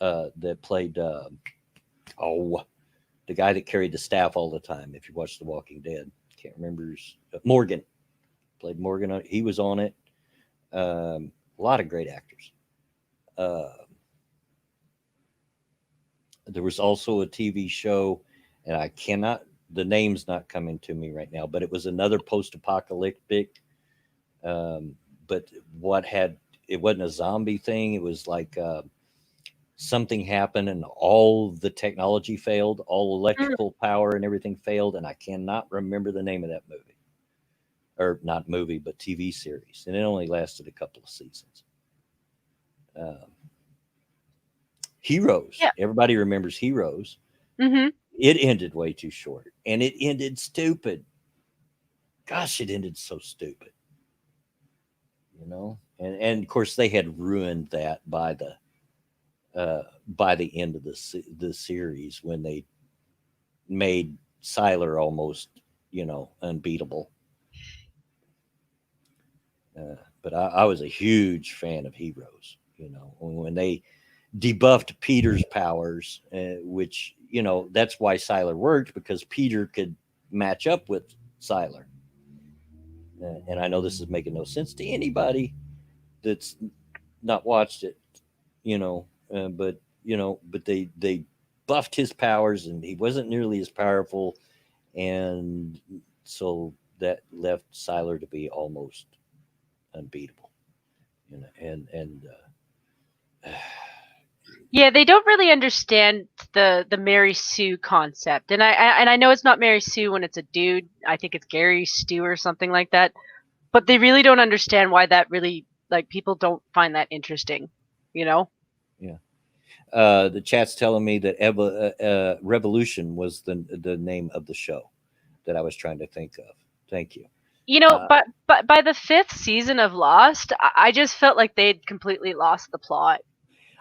that played oh the guy that carried the staff all the time. If you watch The Walking Dead, can't remember his Morgan played Morgan. He was on it. A lot of great actors. Uh, there was also a TV show, and I cannot, the name's not coming to me right now, but it was another post apocalyptic. Um, but what had, it wasn't a zombie thing. It was like something happened and all the technology failed, all mm. electrical power and everything failed. And I cannot remember the name of that movie, or not movie, but TV series. And it only lasted a couple of seasons. Um, Heroes. Yeah. Everybody remembers Heroes. Hmm. It ended way too short, and it ended stupid. Gosh, it ended so stupid, And of course, they had ruined that by the end of the series when they made Siler almost, unbeatable. But I was a huge fan of Heroes. When they debuffed Peter's powers, which that's why Siler worked, because Peter could match up with Siler. And I know this is making no sense to anybody that's not watched it, but they buffed his powers, and he wasn't nearly as powerful, and so that left Siler to be almost unbeatable, and Yeah, they don't really understand the Mary Sue concept, and I know it's not Mary Sue when it's a dude. I think it's Gary Stu or something like that. But they really don't understand why that really like people don't find that interesting. You know? Yeah. The chat's telling me that Revolution was the name of the show that I was trying to think of. Thank you. You know, Uh, but by the fifth season of Lost, I just felt like they'd completely lost the plot.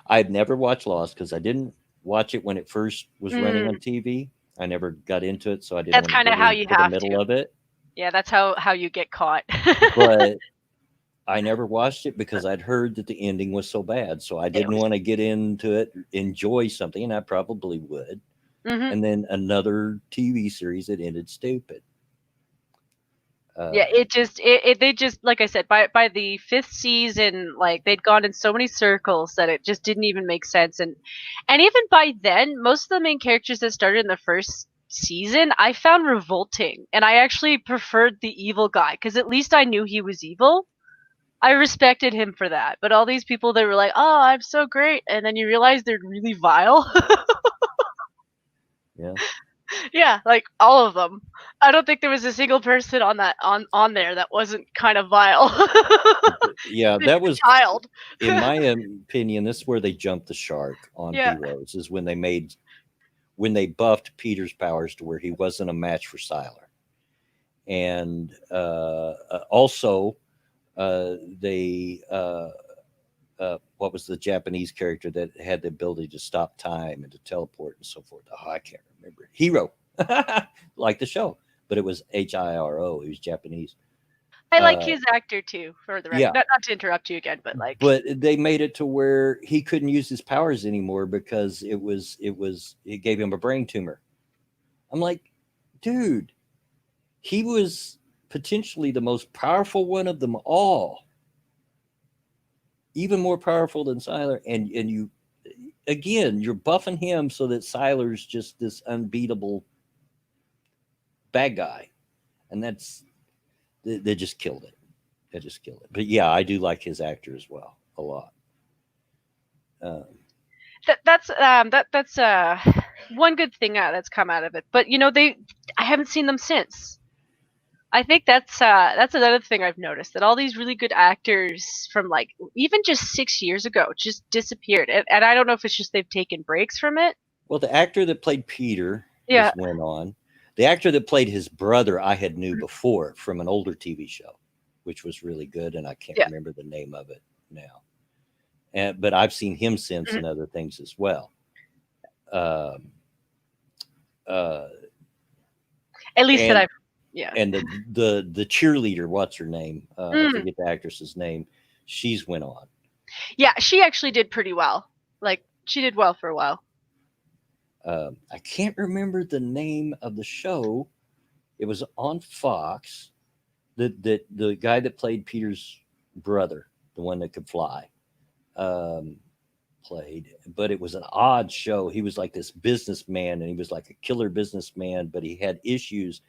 I've never watched Lost because I didn't watch it when it first was running on Mm, TV. I never got into it, so I didn't that's want to kind of get how you into the have middle to. of it. Yeah, that's how you get caught. But I never watched it because I'd heard that the ending was so bad. So I It didn't was. want to get into it, enjoy something, and I probably would. Hmm. And then another TV series that ended stupid. Yeah, Uh, it just they just like I said by the fifth season, like they'd gone in so many circles that it just didn't even make sense. And even by then, most of the main characters that started in the first season I found revolting, and I actually preferred the evil guy because at least I knew he was evil. I respected him for that. But all these people that were like, "Oh, I'm so great," and then you realize they're really vile. yeah. Yeah, like all of them. I don't think there was a single person on that on there that wasn't kind of vile. Yeah, Even that a was, child. in my opinion, this is where they jumped the shark on Yeah. Heroes, is when they buffed Peter's powers to where he wasn't a match for Siler. And also, they what was the Japanese character that had the ability to stop time and to teleport and so forth? Oh, I can't remember. Hero, like the show, but it was Hiro. He was Japanese. I like Uh, his actor too, for the record. yeah, Not to interrupt you again, but like but they made it to where he couldn't use his powers anymore because it gave him a brain tumor. I'm like, dude, he was potentially the most powerful one of them all, even more powerful than Siler. And you, again, you're buffing him so that Siler's just this unbeatable bad guy, and they just killed it. They just killed it. But yeah, I do like his actor as well a lot. Um, that's one good thing that's come out of it. But you know, they I haven't seen them since. I think that's another thing I've noticed that all these really good actors from like even just 6 years ago just disappeared, and I don't know if it's just they've taken breaks from it. well, the actor that played Peter Yeah, has went on. The actor that played his brother, I had knew before from an older TV show, which was really good, and I can't yeah. remember the name of it now. But I've seen him since Mhm. in other things as well. Um, uh, At least that and I've yeah. and the cheerleader, what's her name? I Mm. forget the actress's name. She's went on. Yeah, she actually did pretty well. Like she did well for a while. I can't remember the name of the show. It was on Fox. The guy that played Peter's brother, the one that could fly, um, played. But it was an odd show. He was like this businessman, and he was like a killer businessman, but he had issues.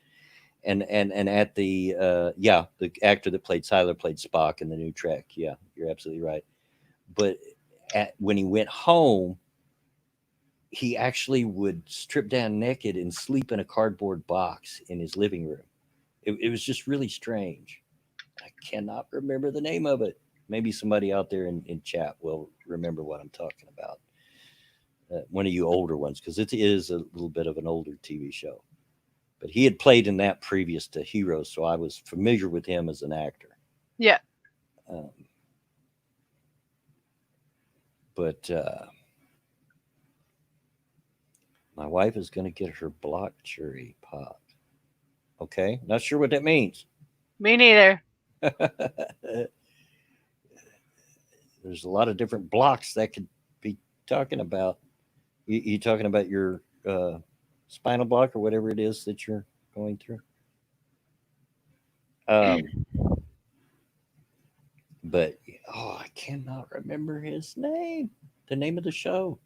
And at the yeah, the actor that played Siler played Spock in the new Trek. Yeah, you're absolutely right. But when he went home, he actually would strip down naked and sleep in a cardboard box in his living room. It was just really strange. I cannot remember the name of it. Maybe somebody out there in chat will remember what I'm talking about. One of you older ones, because it is a little bit of an older TV show. But he had played in that previous to Heroes, so I was familiar with him as an actor. Yeah. Um, but my wife is going to get her block cherry pop. Okay, not sure what that means. Me neither. There's a lot of different blocks that could be talking about. You talking about your spinal block or whatever it is that you're going through? Um, but oh, I cannot remember his name. The name of the show.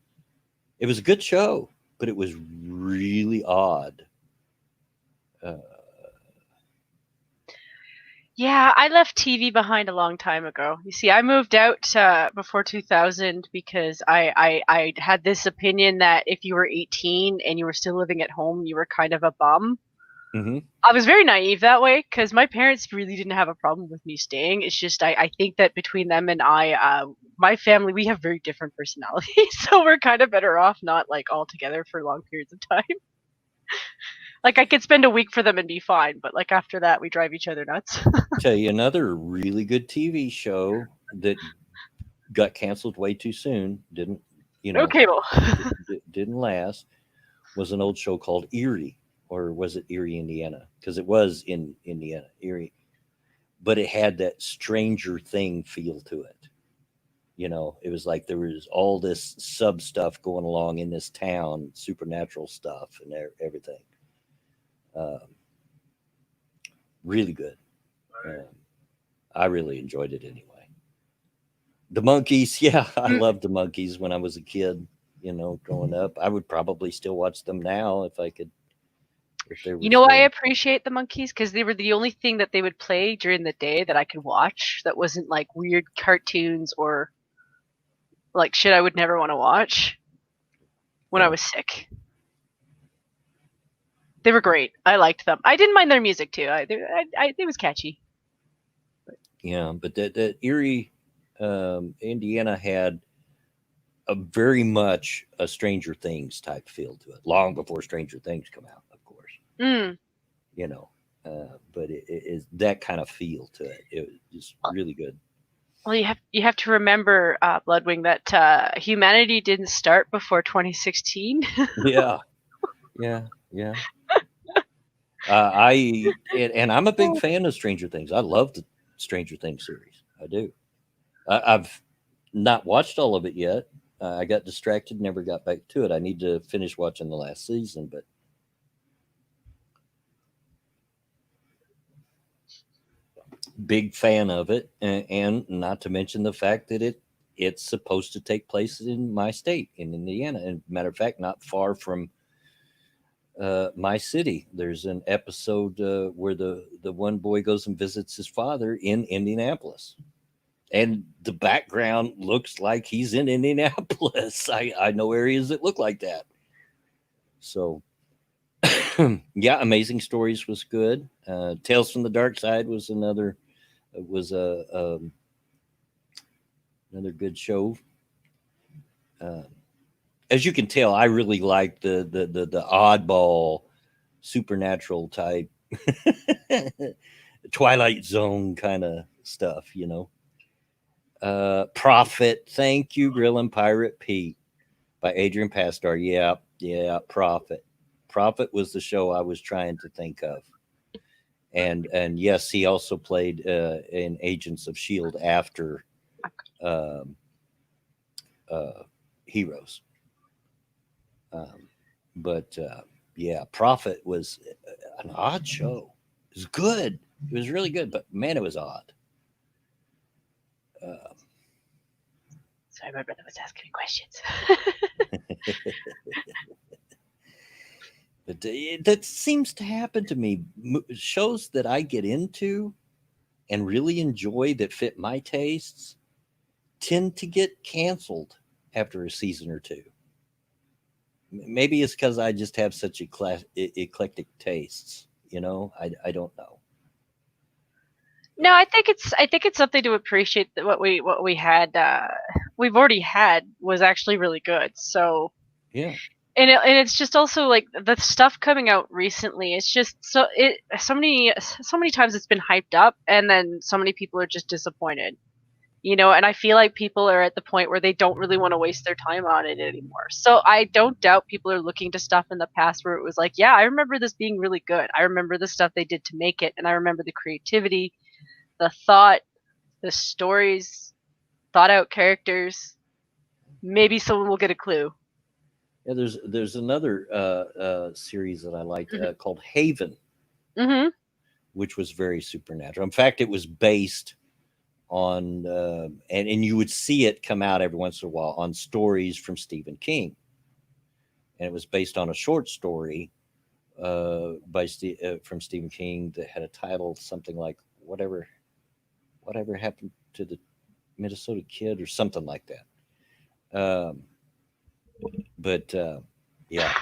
It was a good show, but it was really odd. Uh, Yeah, I left TV behind a long time ago. You see, I moved out before 2000 because I had this opinion that if you were 18 and you were still living at home, you were kind of a bum. Mm-hmm. I was very naive that way because my parents really didn't have a problem with me staying. It's just I think that between them and my family, we have very different personalities, so we're kind of better off not like all together for long periods of time. Like I could spend a week for them and be fine, but like after that, we drive each other nuts. Tell you another really good TV show that got canceled way too soon. Didn't you know? Okay, well, Didn't last. Was an old show called Erie, or was it Erie, Indiana? Because it was in Indiana, Erie, but it had that Stranger Thing feel to it. It was like there was all this sub stuff going along in this town, supernatural stuff and everything. Um, really good. Um, I really enjoyed it anyway. The Monkees, yeah, I mm, loved the Monkees when I was a kid. Growing up, I would probably still watch them now if I could, if they were you know, I still. appreciate the Monkees because they were the only thing that they would play during the day that I could watch that wasn't like weird cartoons or like shit I would never want to watch when I Yeah, was sick. They were great. I liked them. I didn't mind their music too. It was catchy. yeah, but that Erie, Indiana had a very much a Stranger Things type feel to it, long before Stranger Things come out, of course. Mm. You know, but it is that kind of feel to it. It was just really good. Well, you have to remember, Bloodwing, that humanity didn't start before 2016. Yeah, yeah, yeah. And I'm a big fan of Stranger Things. I love the Stranger Things series. I do. I've not watched all of it yet. I got distracted, never got back to it. I need to finish watching the last season, but big fan of it, and not to mention the fact that it's supposed to take place in my state, in Indiana. And matter of fact, not far from my city. There's an episode where the one boy goes and visits his father in Indianapolis, and the background looks like he's in Indianapolis. I know areas that look like that. So yeah, Amazing Stories was good. Tales from the Dark Side was another good show. Uh, as you can tell, I really like the oddball supernatural type Twilight Zone kind of stuff. Prophet, thank you, Grill and Pirate Pete by Adrian Pastar. Yeah, yeah, Prophet. Prophet was the show I was trying to think of. And yes, he also played in Agents of Shield after um, uh, Heroes. Um, but yeah, Prophet was an odd show. It was good. It was really good, but man, it was odd. Uh, Sorry, my brother was asking me questions. but that seems to happen to me. Shows that I get into and really enjoy that fit my tastes tend to get canceled after a season or two. Maybe it's because I just have such eclectic tastes. I don't know. No, I think it's something to appreciate that what we had we've already had was actually really good. So Yeah. and it's just also like the stuff coming out recently. It's just so many times it's been hyped up, and then so many people are just disappointed. And I feel like people are at the point where they don't really want to waste their time on it anymore. So I don't doubt people are looking to stuff in the past where it was like, yeah, I remember this being really good. I remember the stuff they did to make it, and I remember the creativity, the thought, the stories, thought out characters. Maybe someone will get a clue. Yeah, there's another series that I liked Hmm. called Haven, Hmm. which was very supernatural. In fact, it was based on and you would see it come out every once in a while on stories from Stephen King, and it was based on a short story from Stephen King that had a title something like whatever happened to the Minnesota Kid or something like that. But yeah,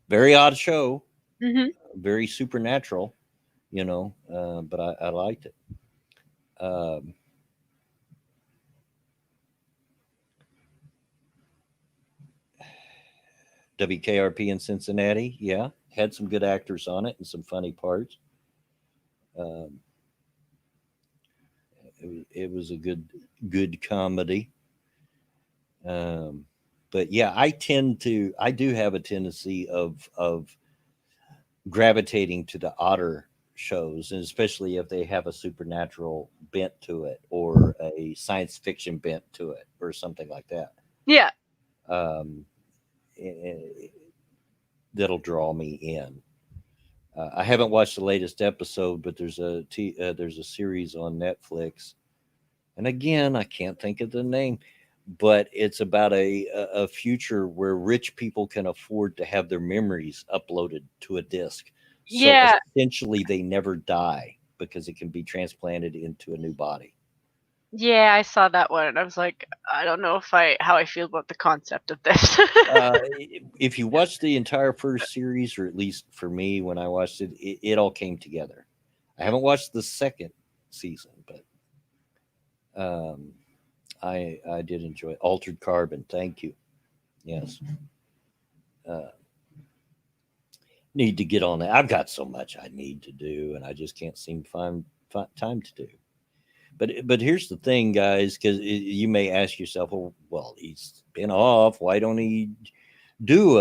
very odd show, Hmm. very supernatural, but I liked it. Um, WKRP in Cincinnati, yeah, had some good actors on it and some funny parts. Um, it was a good comedy. Um, but yeah, I do have a tendency of gravitating to the odder shows, and especially if they have a supernatural bent to it or a science fiction bent to it or something like that. Yeah. Um, that'll draw me in. I haven't watched the latest episode, but there's a series on Netflix, and again, I can't think of the name, but it's about a future where rich people can afford to have their memories uploaded to a disc, so Yeah. essentially they never die because it can be transplanted into a new body. Yeah, I saw that one and I was like, I don't know if I how I feel about the concept of this. If you watch the entire first series, or at least for me, when I watched it, it all came together. I haven't watched the second season, but um, I did enjoy Altered Carbon. Thank you. Yes. Uh, need to get on that. I've got so much I need to do, and I just can't seem to find time to do. But here's the thing, guys, because you may ask yourself, well, he's been off. Why don't he do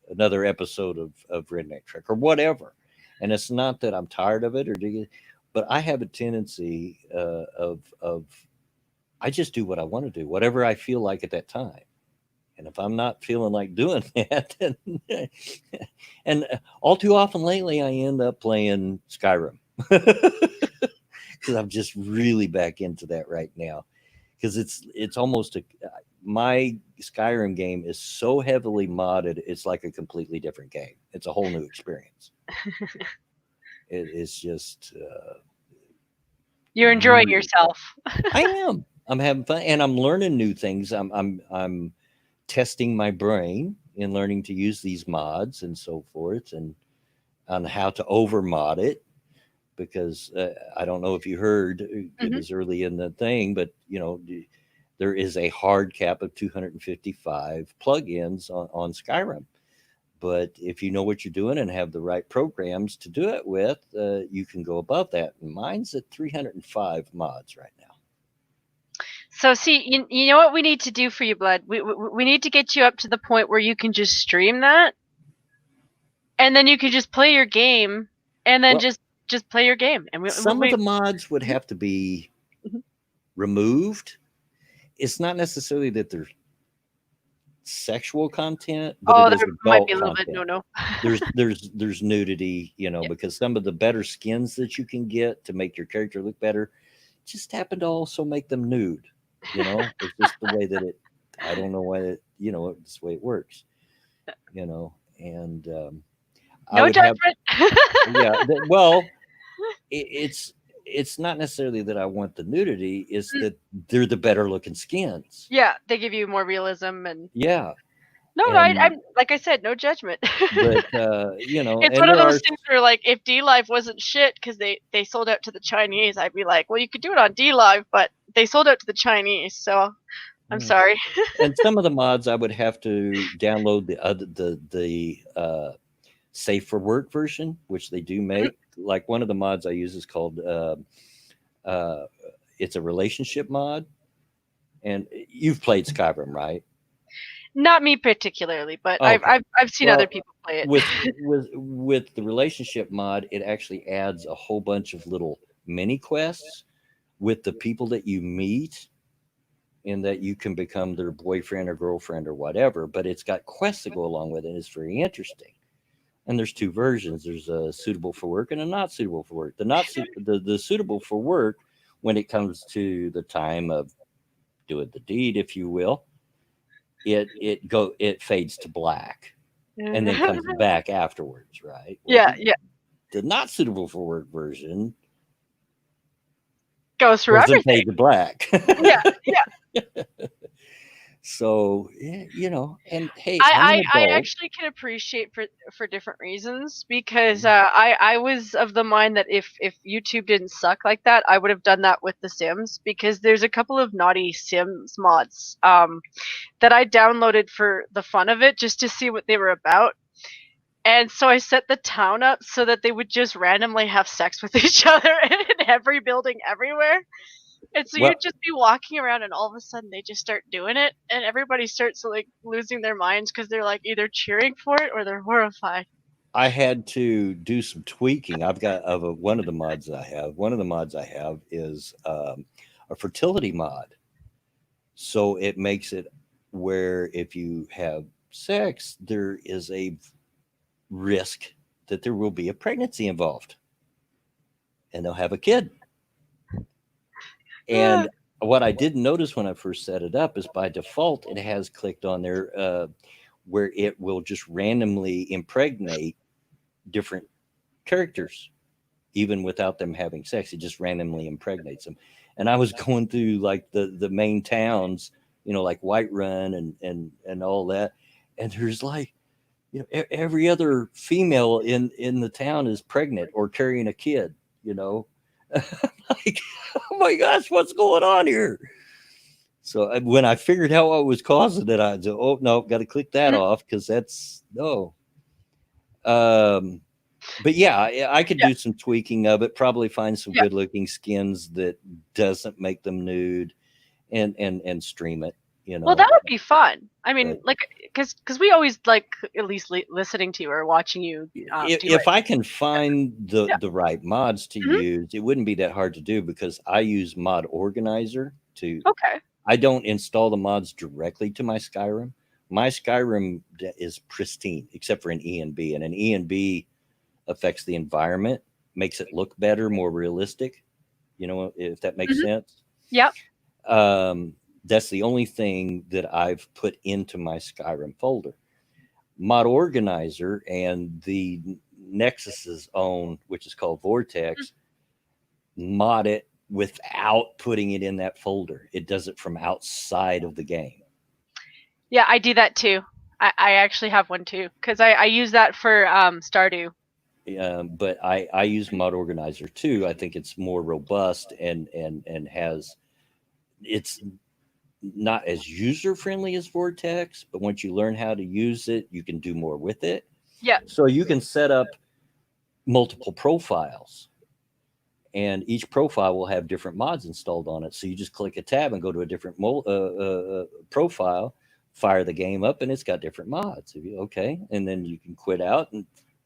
another episode of Redneck Trek or whatever? And it's not that I'm tired of it but I have a tendency of I just do what I want to do, whatever I feel like at that time. And if I'm not feeling like doing that, then, and all too often lately, I end up playing Skyrim because I'm just really back into that right now. Because it's almost my Skyrim game is so heavily modded, it's like a completely different game. It's a whole new experience. It's just You're enjoying really fun. yourself. I am. I'm having fun, and I'm learning new things. I'm testing my brain in learning to use these mods and so forth, and on how to over mod it. Because I don't know if you heard, it Hmm. was early in the thing, but there is a hard cap of 255 plugins on Skyrim. But if you know what you're doing and have the right programs to do it with, you can go above that. And mine's at 305 mods right now. So see, you know what we need to do for you, Blood? We need to get you up to the point where you can just stream that, and then you can just play your game, and then Well, just play your game, and some of the mods would have to be Mhm. removed. It's not necessarily that they're sexual content, but it Oh, is there might be adult a little bit content. no. There's nudity, Yeah. because some of the better skins that you can get to make your character look better just happen to also make them nude. It's just the way that I don't know why it's the way it works. And I No would have, judgment. yeah. Well, it's not necessarily that I want the nudity; it's that they're the better looking skins. Yeah, they give you more realism and Yeah, no, and I'm like I said, no judgment. but It's and one of there are those things where like if D Live wasn't shit because they sold out to the Chinese, I'd be like, well, you could do it on D Live, but they sold out to the Chinese, so I'm yeah. sorry. And some of the mods I would have to download the safe for work version, which they do make. Like one of the mods I use is called uh, it's a relationship mod, and you've played Skyrim, right? Not me particularly, but Okay. I've seen other Well, people play it. with the relationship mod, it actually adds a whole bunch of little mini quests with the people that you meet, in that you can become their boyfriend or girlfriend or whatever. But it's got quests that go along with it. It's very interesting. And there's two versions. There's a suitable for work and a not suitable for work. The suitable for work, when it comes to the time of doing the deed, if you will, it fades to black and then comes back afterwards, right? Well, Yeah, yeah. The not suitable for work version Goes through doesn't everything. fade to black. Yeah, yeah. So, and hey, I'm an I adult. actually can appreciate for different reasons because I was of the mind that if YouTube didn't suck like that, I would have done that with The Sims because there's a couple of naughty Sims mods that I downloaded for the fun of it just to see what they were about. And so I set the town up so that they would just randomly have sex with each other in every building everywhere. And so Well, you'd just be walking around and all of a sudden they just start doing it and everybody starts like losing their minds because they're like either cheering for it or they're horrified. I had to do some tweaking. I've got one of the mods that I have. One of the mods I have is a fertility mod, so it makes it where if you have sex, there is a risk that there will be a pregnancy involved, and they'll have a kid. And what I didn't notice when I first set it up is by default it has clicked on there where it will just randomly impregnate different characters even without them having sex. It just randomly impregnates them. And I was going through like the main towns, like Whiterun and all that, and there's like every other female in the town is pregnant or carrying a kid. Like, oh my gosh, what's going on here? So when I figured out what was causing it, I said, oh no, got to click that off because that's no. But yeah, I could Yeah, do some tweaking of it. Probably find some yeah. good looking skins that doesn't make them nude, and stream it. Well, that would be fun. I But mean, like, because we always like at least listening to you or watching you do if it. I can find Yeah. the right mods to Hmm. use, it wouldn't be that hard to do because I use Mod Organizer to. Okay. I don't install the mods directly to my Skyrim. My Skyrim is pristine except for an ENB, and an ENB affects the environment, makes it look better, more realistic. If that makes Hmm. sense. Yep. That's the only thing that I've put into my Skyrim folder. Mod Organizer and the Nexus's own, which is called Vortex, mod it without putting it in that folder. It does it from outside of the game. Yeah, I do that too. I actually have one too because I use that for Stardew. But I use Mod Organizer too. I think it's more robust and has it's not as user friendly as Vortex, but once you learn how to use it, you can do more with it. Yeah. So you can set up multiple profiles, and each profile will have different mods installed on it. So you just click a tab and go to a different profile, fire the game up, and it's got different mods. Okay, and then you can quit out and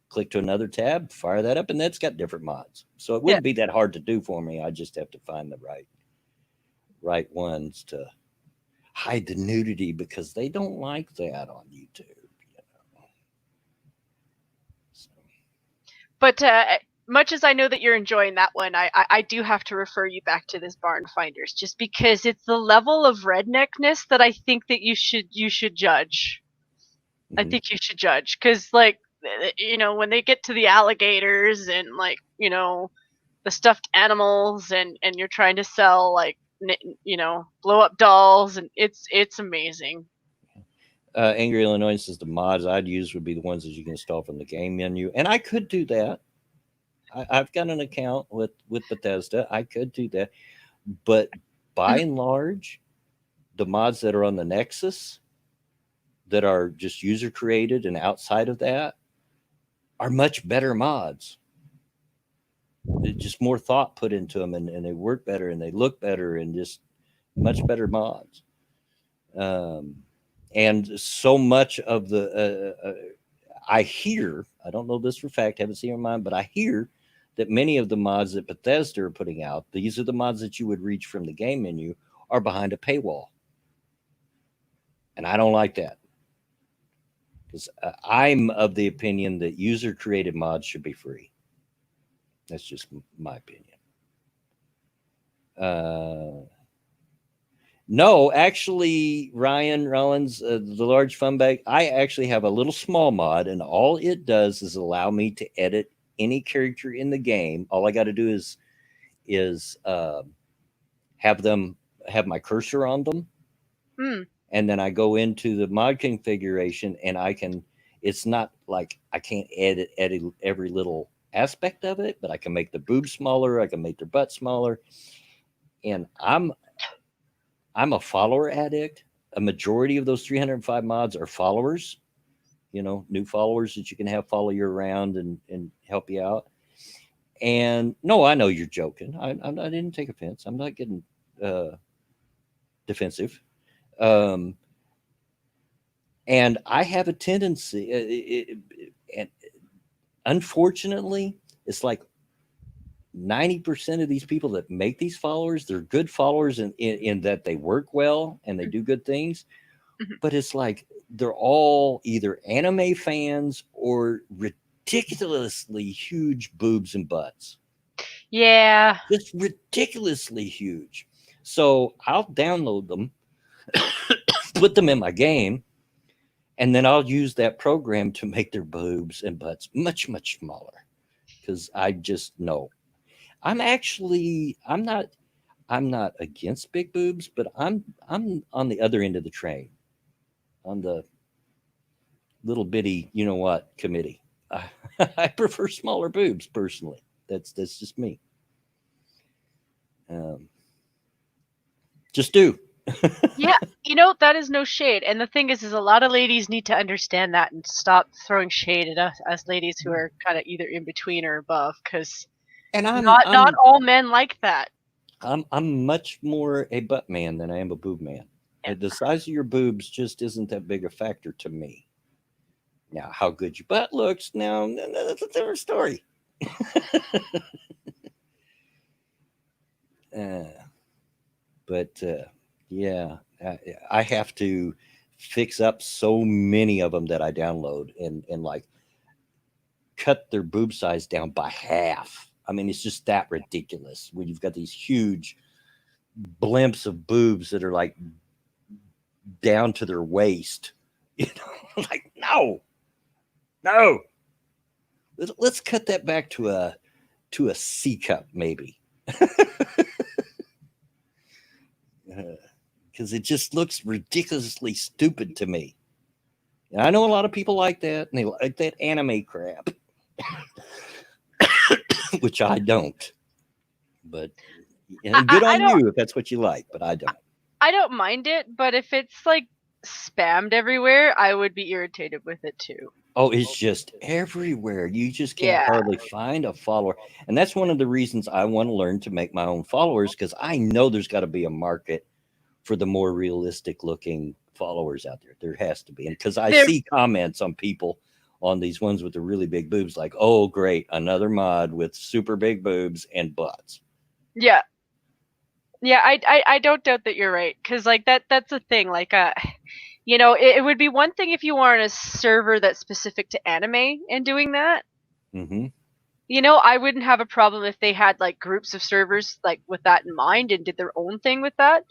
click to another tab, fire that up, and that's got different mods. So it Yeah. wouldn't be that hard to do for me. I just have to find the right ones to hide the nudity because they don't like that on YouTube. So, But much as I know that you're enjoying that one, I do have to refer you back to this Barn Finders just because it's the level of redneckness that I think that you should judge. I mhm. think you should judge because like when they get to the alligators and like the stuffed animals and you're trying to sell like blow up dolls and it's amazing. Angry Illinois says the mods I'd use would be the ones that you can install from the game menu, and I could do that. I've got an account with Bethesda. I could do that, but by Mhm. and large, the mods that are on the Nexus that are just user created and outside of that are much better mods. Just more thought put into them, and they work better and they look better and just much better mods. Um, and so much of I hear, I don't know this for fact, haven't seen it in mine, but I hear that many of the mods that Bethesda are putting out, these are the mods that you would reach from the game menu, are behind a paywall. And I don't like that because I'm of the opinion that user created mods should be free. That's just my opinion. No, actually, Ryan Rollins, the large fun bag, I actually have a little small mod, and all it does is allow me to edit any character in the game. All I got to do is have them have my cursor on them, Mm. and then I go into the mod configuration, and I can. It's not like I can't edit every little aspect of it, but I can make the boobs smaller. I can make their butt smaller, and I'm a follower addict. A majority of those 305 mods are followers. New followers that you can have follow you around and help you out. And no, I know you're joking. I didn't take offense. I'm not getting defensive. Um, and I have a tendency, and unfortunately, it's like 90% of these people that make these followers, they're good followers in that they work well and they do good things. Mhm. But it's like they're all either anime fans or ridiculously huge boobs and butts. Yeah. Just ridiculously huge. So I'll download them, put them in my game, and then I'll use that program to make their boobs and butts much, much smaller. Because I just know. I'm not against big boobs, but I'm on the other end of the train, on the little bitty, you know what, committee. I, I prefer smaller boobs personally. That's just me. Um, just do. Yeah, that is no shade. And the thing is a lot of ladies need to understand that and stop throwing shade at us ladies who are kind of either in between or above, because And I'm not I'm all men like that. I'm much more a butt man than I am a boob man. Yeah. The size of your boobs just isn't that big a factor to me. Now, how good your butt looks, now that's a different story. Uh, but yeah, I have to fix up so many of them that I download and like cut their boob size down by half. I mean, it's just that ridiculous when you've got these huge blimps of boobs that are like down to their waist. Like no, no. Let's cut that back to a C cup maybe, because it just looks ridiculously stupid to me. And I know a lot of people like that, and they like that anime crap, which I don't. But good I on don't you if that's what you like, but I don't. I don't mind it, but if it's like spammed everywhere, I would be irritated with it too. Oh, it's just everywhere. You just can't Yeah. hardly find a follower. And that's one of the reasons I want to learn to make my own followers, because I know there's got to be a market for the more realistic looking followers out there. There has to be. And because I There see comments on people on these ones with the really big boobs, like, oh, great, another mod with super big boobs and butts. Yeah. Yeah, I don't doubt that you're right, cuz like that's the thing, like it would be one thing if you were on a server that's specific to anime and doing that. Hmm. I wouldn't have a problem if they had like groups of servers like with that in mind and did their own thing with that.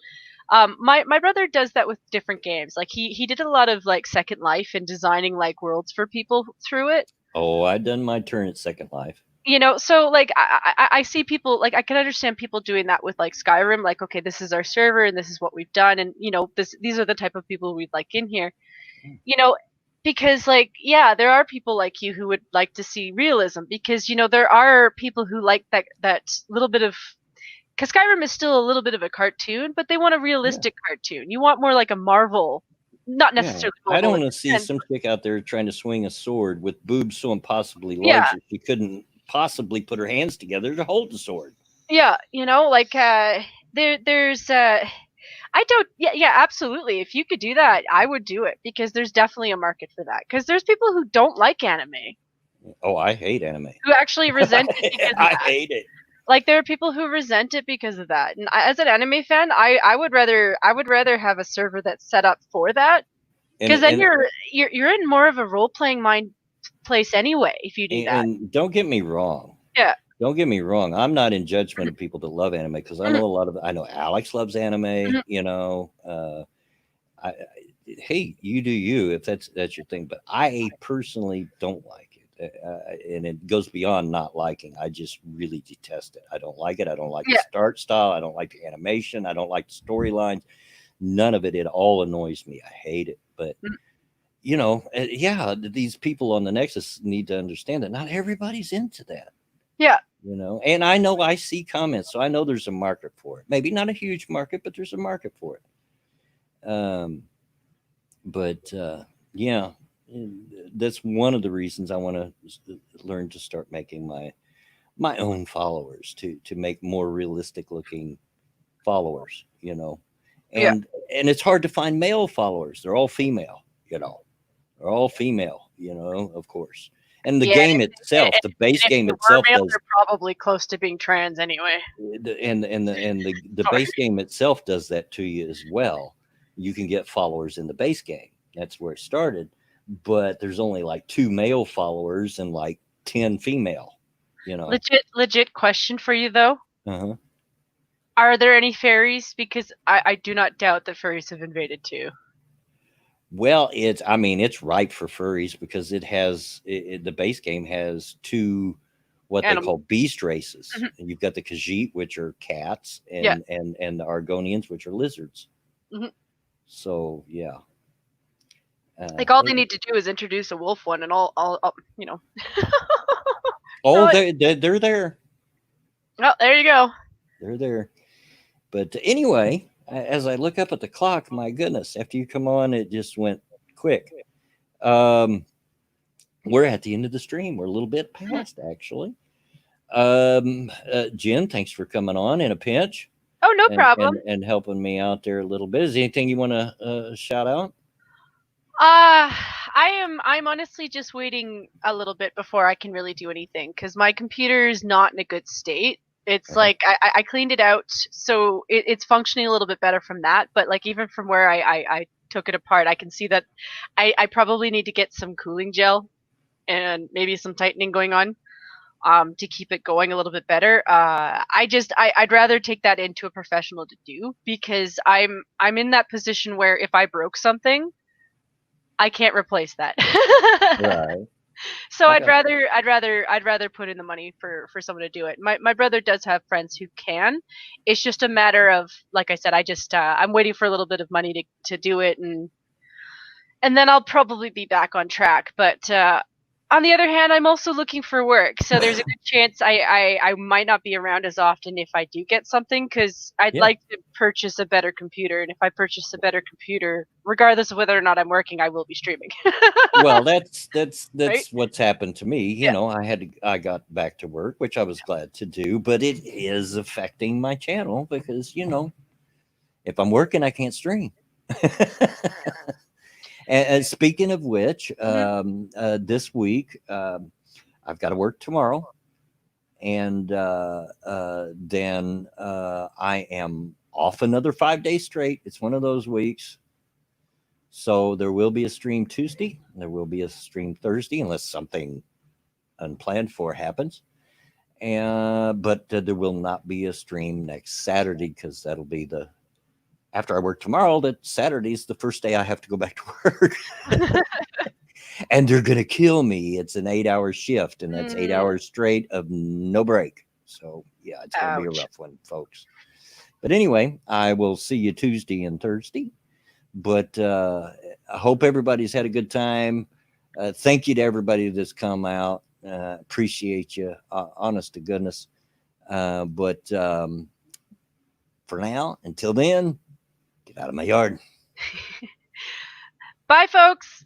My brother does that with different games. Like he did a lot of like Second Life and designing like worlds for people through it. Oh, I done my turn at Second Life. So like I see people, like I can understand people doing that with like Skyrim, like okay, this is our server and this is what we've done, and these are the type of people we'd like in here. You know, because like yeah, there are people like you who would like to see realism, because there are people who like that little bit of, because Skyrim is still a little bit of a cartoon, but they want a Yeah. realistic cartoon. You want more like a Marvel, not Yeah. necessarily I Marvel. don't want to see some chick out there trying to swing a sword with boobs so impossibly Yeah, large that she couldn't possibly put her hands together to hold the sword. yeah, like there's I don't. Yeah, yeah, absolutely. If you could do that, I would do it, because there's definitely a market for that. Because there's people who don't like anime, Oh, I hate anime. who actually resent it because of I that. hate it. Like there are people who resent it because of that. And as an anime fan, I would rather have a server that's set up for that, And because then and you're in more of a role playing mind place anyway if you do that. and don't get me wrong. Yeah. Don't get me wrong. I'm not in judgment of people that love anime, because I know a lot of. I know Alex loves anime. Mhm. I, hey, you do you if that's your thing. But I personally don't like it. and it goes beyond not liking. I just really detest it. I don't like it. I don't like the Yeah. art style. I don't like the animation. I don't like the storylines. None of it. It all annoys me. I hate it. But Mm. yeah, these people on the Nexus need to understand that not everybody's into that. Yeah. And I know I see comments, so I know there's a market for it. Maybe not a huge market, but there's a market for it. But yeah, that's one of the reasons I want to learn to start making my own followers to make more realistic looking followers. Yeah. And it's hard to find male followers. They're all female. They're all female. Of course. And the Yeah. game And itself, the base if game they were itself male, does they're probably close to being trans anyway. the Sorry. base game itself does that to you as well. You can get followers in the base game. That's where it started. But there's only like 2 male followers and like 10 female. Legit question for you though. Uh-huh. Are there any fairies? Because I do not doubt that furries have invaded too. Well, it's ripe for furries because the base game has 2 what they call beast races. Mhm. And you've got the Khajiit, which are cats, Yeah. and the Argonians, which are lizards. Mhm. So yeah. Like all they need to do is introduce a wolf one, and all Oh, No, they're there. well, there you go. They're there. But anyway, as I look up at the clock, my goodness, after you come on, it just went quick. We're at the end of the stream. We're a little bit past, actually. Jen, thanks for coming on in a pinch. Oh, no problem. And helping me out there a little bit. Is there anything you want to shout out? I'm honestly just waiting a little bit before I can really do anything because my computer is not in a good state. It's like I cleaned it out, so it's functioning a little bit better from that. But like even from where I took it apart, I can see that I probably need to get some cooling gel and maybe some tightening going on to keep it going a little bit better. I'd rather take that into a professional to do because I'm in that position where if I broke something, I can't replace that. Right. So Okay. I'd rather put in the money for someone to do it. My brother does have friends who can. It's just a matter of, like I said, I'm waiting for a little bit of money to do it, and then I'll probably be back on track. But on the other hand, I'm also looking for work, so there's a good chance I might not be around as often if I do get something, because I'd like to purchase a better computer, and if I purchase a better computer, regardless of whether or not I'm working, I will be streaming. Well, that's Right? what's happened to me. Yeah. I got back to work, which I was glad to do, but it is affecting my channel because if I'm working, I can't stream. And speaking of which, this week I've got to work tomorrow, and then I am off another 5 days straight. It's one of those weeks. So there will be a stream Tuesday. There will be a stream Thursday, unless something unplanned for happens. But there will not be a stream next Saturday because that'll be after I work tomorrow. That Saturday's the first day I have to go back to work. And they're going to kill me. It's an 8-hour shift, and that's 8 hours straight of no break. So, yeah, it's going to be a rough one, folks. But anyway, I will see you Tuesday and Thursday. But I hope everybody's had a good time. Thank you to everybody that's come out. Appreciate you, honest to goodness. But for now, until then, get out of my yard. Bye, folks.